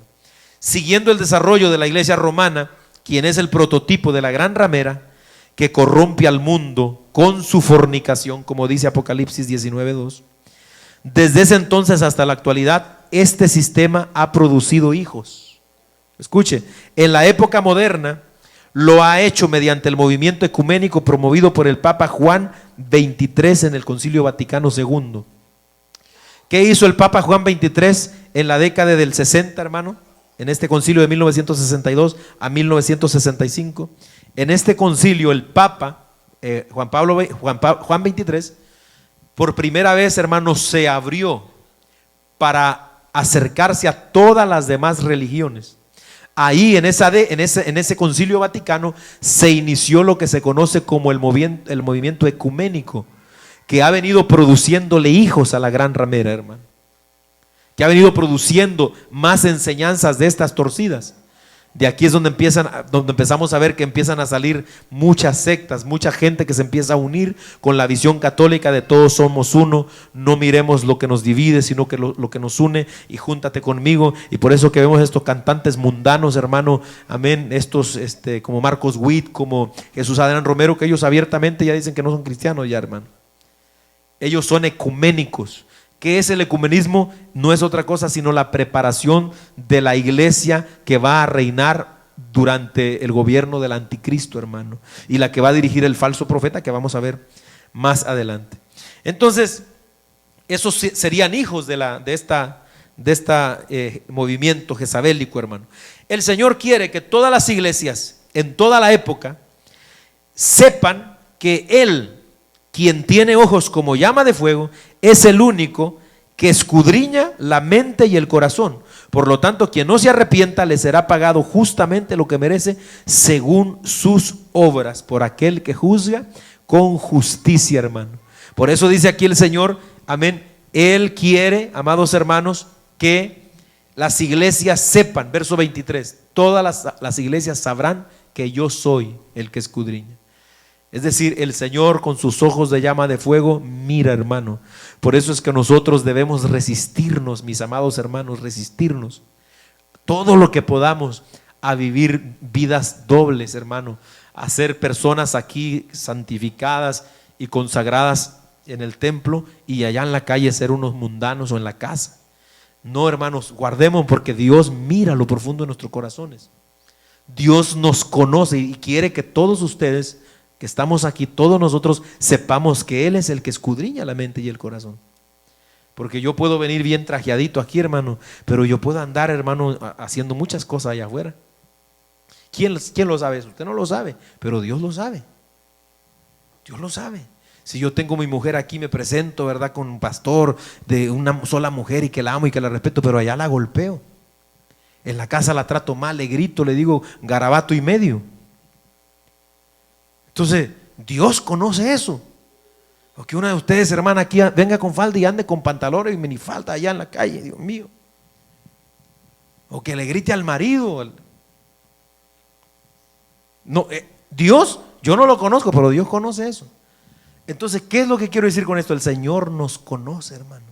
Siguiendo el desarrollo de la iglesia romana, quien es el prototipo de la gran ramera que corrompe al mundo con su fornicación, como dice Apocalipsis 19:2. Desde ese entonces hasta la actualidad, este sistema ha producido hijos. Escuche, en la época moderna lo ha hecho mediante el movimiento ecuménico promovido por el Papa Juan XXIII en el Concilio Vaticano II. ¿Qué hizo el Papa Juan XXIII en la década del 60, hermano? En este concilio de 1962 a 1965. En este concilio el Papa Juan XXIII, por primera vez, hermano, se abrió para acercarse a todas las demás religiones. Ahí en ese concilio vaticano se inició lo que se conoce como el movimiento ecuménico, que ha venido produciéndole hijos a la gran ramera, hermano. que ha venido produciendo más enseñanzas de estas torcidas. De aquí es donde empezamos a ver que empiezan a salir muchas sectas, mucha gente que se empieza a unir con la visión católica de todos somos uno, no miremos lo que nos divide, sino que lo que nos une, y júntate conmigo. Y por eso que vemos estos cantantes mundanos, hermano, amén, estos como Marcos Witt, como Jesús Adrián Romero, que ellos abiertamente ya dicen que no son cristianos ya, hermano. Ellos son ecuménicos. ¿Qué es el ecumenismo? No es otra cosa sino la preparación de la iglesia que va a reinar durante el gobierno del anticristo, hermano, y la que va a dirigir el falso profeta, que vamos a ver más adelante. Entonces, esos serían hijos de este movimiento jezabélico, hermano. El Señor quiere que todas las iglesias en toda la época sepan que Él, quien tiene ojos como llama de fuego, es el único que escudriña la mente y el corazón. Por lo tanto, quien no se arrepienta le será pagado justamente lo que merece según sus obras, por aquel que juzga con justicia, hermano. Por eso dice aquí el Señor, amén, Él quiere, amados hermanos, que las iglesias sepan, verso 23, todas las iglesias sabrán que yo soy el que escudriña. Es decir, el Señor con sus ojos de llama de fuego mira, hermano. Por eso es que nosotros debemos resistirnos, mis amados hermanos, resistirnos todo lo que podamos a vivir vidas dobles, hermano, a ser personas aquí santificadas y consagradas en el templo, y allá en la calle ser unos mundanos o en la casa. No, hermanos, guardemos, porque Dios mira lo profundo de nuestros corazones. Dios nos conoce y quiere que todos ustedes que estamos aquí, todos nosotros sepamos que Él es el que escudriña la mente y el corazón. Porque yo puedo venir bien trajeadito aquí, hermano, pero yo puedo andar, hermano, haciendo muchas cosas allá afuera. ¿Quién lo sabe eso? Usted no lo sabe, pero Dios lo sabe. Dios lo sabe. Si yo tengo mi mujer aquí, me presento, ¿verdad?, con un pastor de una sola mujer y que la amo y que la respeto, pero allá la golpeo. En la casa la trato mal, le grito, le digo garabato y medio. Entonces, Dios conoce eso. O que una de ustedes, hermana, aquí venga con falda y ande con pantalones y minifalda allá en la calle, Dios mío. O que le grite al marido. No, Dios, yo no lo conozco, pero Dios conoce eso. Entonces, ¿qué es lo que quiero decir con esto? El Señor nos conoce, hermano.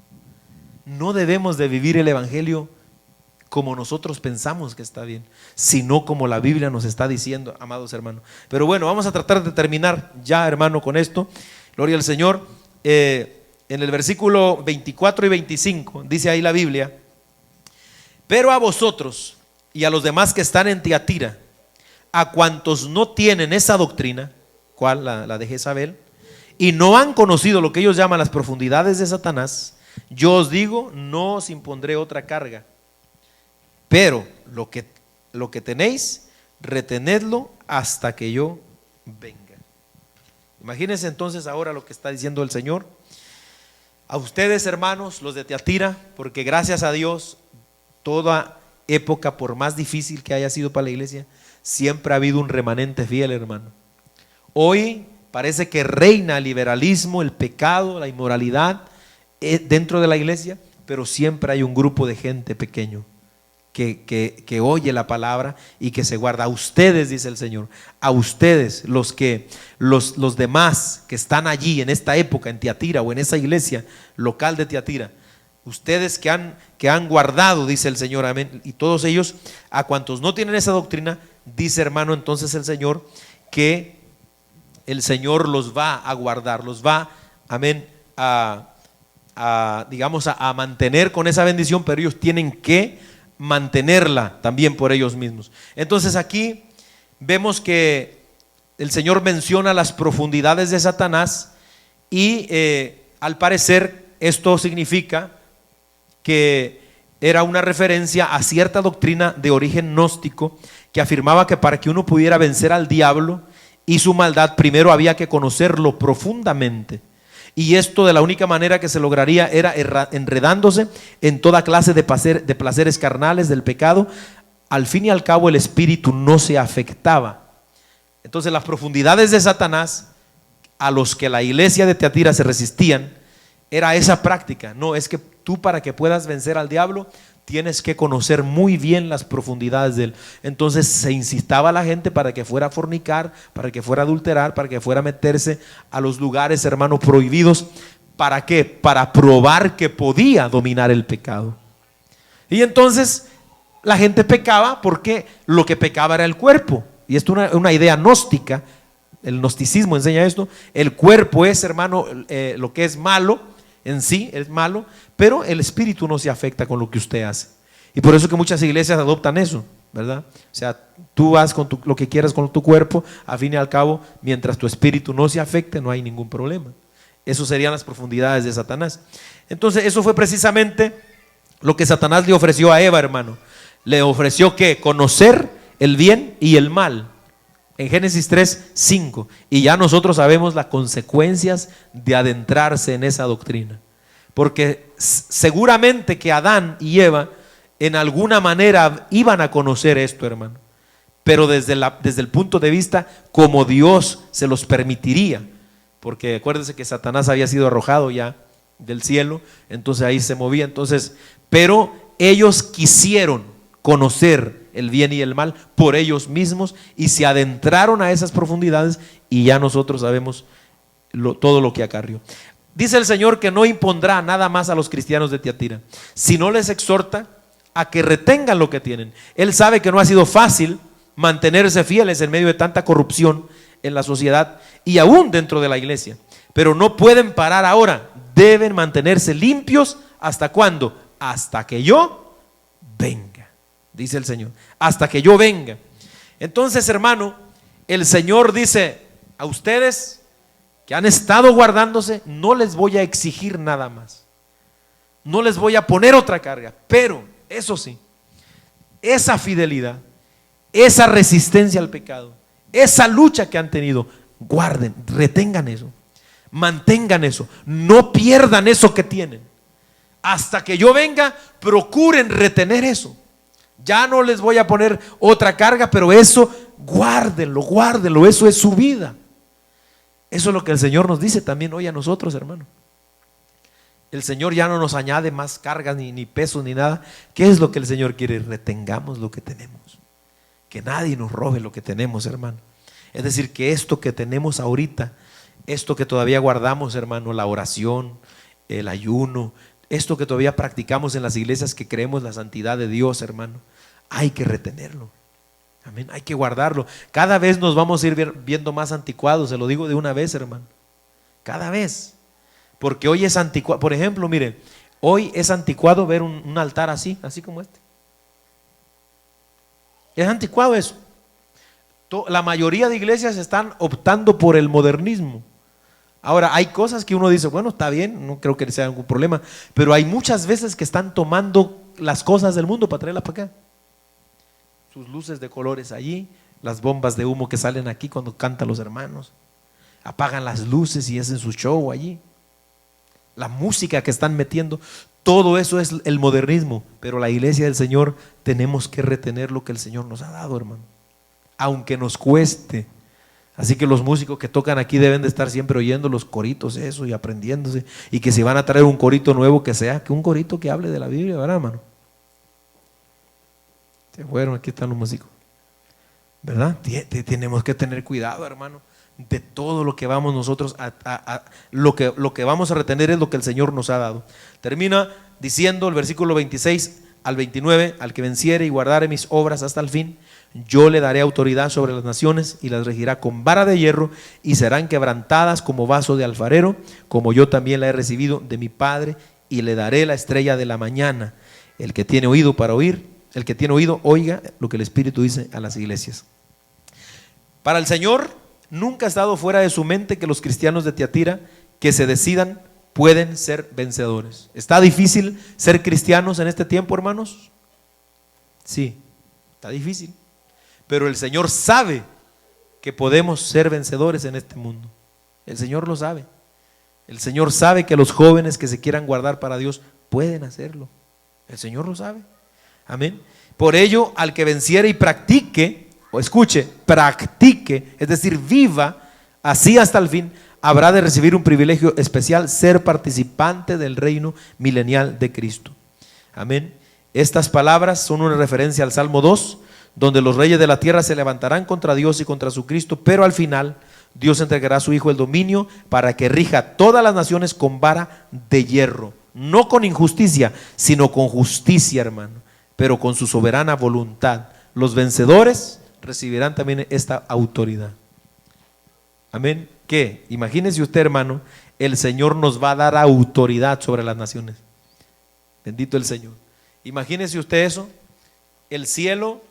No debemos de vivir el evangelio como nosotros pensamos que está bien, sino como la Biblia nos está diciendo, amados hermanos. Pero bueno, vamos a tratar de terminar ya, hermano, con esto. Gloria al Señor. En el versículo 24 y 25 dice ahí la Biblia: pero a vosotros y a los demás que están en Tiatira, a cuantos no tienen esa doctrina, ¿cuál? La de Jezabel, y no han conocido lo que ellos llaman las profundidades de Satanás, yo os digo, no os impondré otra carga. Pero lo que tenéis, retenedlo hasta que yo venga. Imagínense entonces ahora lo que está diciendo el Señor a ustedes, hermanos, los de Tiatira, porque gracias a Dios, toda época, por más difícil que haya sido para la iglesia, siempre ha habido un remanente fiel, hermano. Hoy parece que reina el liberalismo, el pecado, la inmoralidad dentro de la iglesia, pero siempre hay un grupo de gente pequeño que oye la palabra y que se guarda. A ustedes, dice el Señor, a ustedes, los demás que están allí en esta época en Tiatira o en esa iglesia local de Tiatira, ustedes que han guardado, dice el Señor, amén, y todos ellos, a cuantos no tienen esa doctrina, dice, hermano, entonces el Señor, que el Señor los va a guardar, los va, amén, digamos, a mantener con esa bendición, pero ellos tienen que mantenerla también por ellos mismos. Entonces aquí vemos que el Señor menciona las profundidades de Satanás y al parecer esto significa que era una referencia a cierta doctrina de origen gnóstico que afirmaba que para que uno pudiera vencer al diablo y su maldad, primero había que conocerlo profundamente. Y esto, de la única manera que se lograría, era enredándose en toda clase de placeres carnales del pecado. Al fin y al cabo, el espíritu no se afectaba. Entonces, las profundidades de Satanás, a los que la iglesia de Tiatira se resistían, Era esa práctica. No, es que tú, para que puedas vencer al diablo, tienes que conocer muy bien las profundidades de él. Entonces se incitaba a la gente para que fuera a fornicar, para que fuera a adulterar, para que fuera a meterse a los lugares, hermano, prohibidos. ¿Para qué? Para probar que podía dominar el pecado. Y entonces la gente pecaba porque lo que pecaba era el cuerpo. Y esto es una idea gnóstica. El gnosticismo enseña esto. El cuerpo es, hermano, lo que es malo en sí, es malo, pero el espíritu no se afecta con lo que usted hace. Y por eso que muchas iglesias adoptan eso, ¿verdad? O sea, tú haz con lo que quieras con tu cuerpo, a fin y al cabo, mientras tu espíritu no se afecte, no hay ningún problema. Eso serían las profundidades de Satanás. Entonces, eso fue precisamente lo que Satanás le ofreció a Eva, hermano. Le ofreció que conocer el bien y el mal. En Génesis 3:5. Y ya nosotros sabemos las consecuencias de adentrarse en esa doctrina. Porque seguramente que Adán y Eva en alguna manera iban a conocer esto, hermano. Pero desde el punto de vista como Dios se los permitiría. Porque acuérdense que Satanás había sido arrojado ya del cielo. Entonces ahí se movía. Entonces, pero ellos quisieron conocer el bien y el mal por ellos mismos y se adentraron a esas profundidades, y ya nosotros sabemos todo lo que acarrió. Dice el Señor que no impondrá nada más a los cristianos de Tiatira, sino les exhorta a que retengan lo que tienen. Él sabe que no ha sido fácil mantenerse fieles en medio de tanta corrupción en la sociedad y aún dentro de la iglesia, pero no pueden parar ahora, deben mantenerse limpios. ¿Hasta cuándo? Hasta que yo venga, dice el Señor, hasta que yo venga. Entonces, hermano, el Señor dice a ustedes que han estado guardándose, no les voy a exigir nada más, no les voy a poner otra carga, pero eso sí, esa fidelidad, esa resistencia al pecado, esa lucha que han tenido, guarden, retengan eso, mantengan eso, no pierdan eso que tienen. Hasta que yo venga, procuren retener eso. Ya no les voy a poner otra carga, pero eso, guárdenlo, guárdenlo, eso es su vida. Eso es lo que el Señor nos dice también hoy a nosotros, hermano. El Señor ya no nos añade más cargas, ni pesos, ni nada. ¿Qué es lo que el Señor quiere? Retengamos lo que tenemos. Que nadie nos robe lo que tenemos, hermano. Es decir, que esto que tenemos ahorita, esto que todavía guardamos, hermano, la oración, el ayuno, esto que todavía practicamos en las iglesias que creemos la santidad de Dios, hermano, hay que retenerlo. Amén, hay que guardarlo. Cada vez nos vamos a ir viendo más anticuados, se lo digo de una vez, hermano. Cada vez. Porque hoy es anticuado. Por ejemplo, mire, hoy es anticuado ver un altar así como este. Es anticuado eso. La mayoría de iglesias están optando por el modernismo. Ahora, hay cosas que uno dice, bueno, está bien, no creo que sea algún problema, pero hay muchas veces que están tomando las cosas del mundo para traerlas para acá. Sus luces de colores allí, las bombas de humo que salen aquí cuando cantan los hermanos, apagan las luces y hacen su show allí. La música que están metiendo, todo eso es el modernismo, pero la iglesia del Señor tenemos que retener lo que el Señor nos ha dado, hermano, aunque nos cueste. Así que los músicos que tocan aquí deben de estar siempre oyendo los coritos, eso, y aprendiéndose, y que si van a traer un corito nuevo, que sea que un corito que hable de la Biblia, ¿verdad, hermano? Se fueron, aquí están los músicos, ¿verdad? Tenemos que tener cuidado, hermano, de todo lo que vamos nosotros lo que vamos a retener es lo que el Señor nos ha dado. Termina diciendo el versículo 26 al 29, al que venciere y guardare mis obras hasta el fin, yo le daré autoridad sobre las naciones y las regirá con vara de hierro, y serán quebrantadas como vaso de alfarero, como yo también la he recibido de mi Padre, y le daré la estrella de la mañana. El que tiene oído para oír, el que tiene oído, oiga lo que el Espíritu dice a las iglesias. Para el Señor nunca ha estado fuera de su mente que los cristianos de Tiatira que se decidan pueden ser vencedores. ¿Está difícil ser cristianos en este tiempo, hermanos? Sí, está difícil. Pero el Señor sabe que podemos ser vencedores en este mundo. El Señor lo sabe. El Señor sabe que los jóvenes que se quieran guardar para Dios pueden hacerlo. El Señor lo sabe. Amén. Por ello, al que venciere y practique, o escuche, practique, es decir, viva así hasta el fin, habrá de recibir un privilegio especial, ser participante del reino milenial de Cristo. Amén. Estas palabras son una referencia al Salmo 2, donde los reyes de la tierra se levantarán contra Dios y contra su Cristo, pero al final Dios entregará a su Hijo el dominio para que rija todas las naciones con vara de hierro, no con injusticia, sino con justicia, hermano, pero con su soberana voluntad. Los vencedores recibirán también esta autoridad. Amén. ¿Qué? Imagínese usted, hermano, el Señor nos va a dar autoridad sobre las naciones. Bendito el Señor. Imagínese usted eso, el cielo.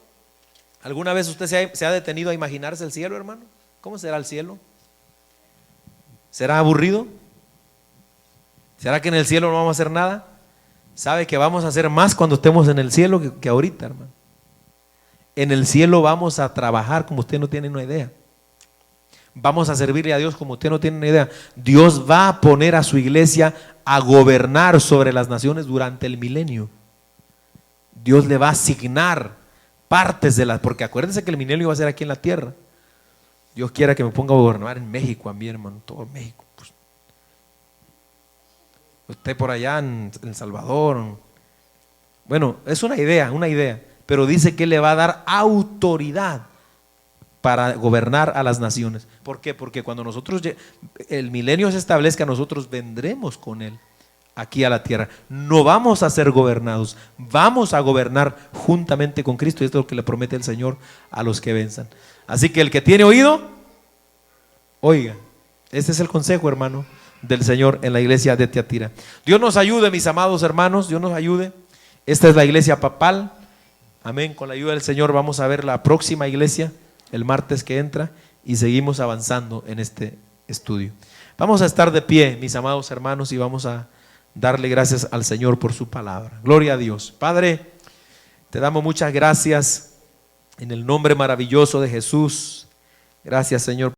¿Alguna vez usted se ha detenido a imaginarse el cielo, hermano? ¿Cómo será el cielo? ¿Será aburrido? ¿Será que en el cielo no vamos a hacer nada? ¿Sabe que vamos a hacer más cuando estemos en el cielo que ahorita, hermano? En el cielo vamos a trabajar como usted no tiene una idea. Vamos a servirle a Dios como usted no tiene una idea. Dios va a poner a su iglesia a gobernar sobre las naciones durante el milenio. Dios le va a asignar partes de las, porque acuérdense que el milenio va a ser aquí en la tierra. Dios quiera que me ponga a gobernar en México a mí, hermano, todo México. Pues. Usted por allá en El Salvador. Bueno, es una idea, pero dice que le va a dar autoridad para gobernar a las naciones. ¿Por qué? Porque cuando el milenio se establezca, nosotros vendremos con él aquí a la tierra. No vamos a ser gobernados, vamos a gobernar juntamente con Cristo, y esto es lo que le promete el Señor a los que venzan. Así que el que tiene oído, oiga. Este es el consejo, hermano, del Señor en la iglesia de Tiatira. Dios nos ayude, mis amados hermanos, Dios nos ayude. Esta es la iglesia papal. Amén. Con la ayuda del Señor vamos a ver la próxima iglesia el martes que entra y seguimos avanzando en este estudio. Vamos a estar de pie, mis amados hermanos, y vamos a darle gracias al Señor por su palabra. Gloria a Dios. Padre, te damos muchas gracias en el nombre maravilloso de Jesús. Gracias, Señor.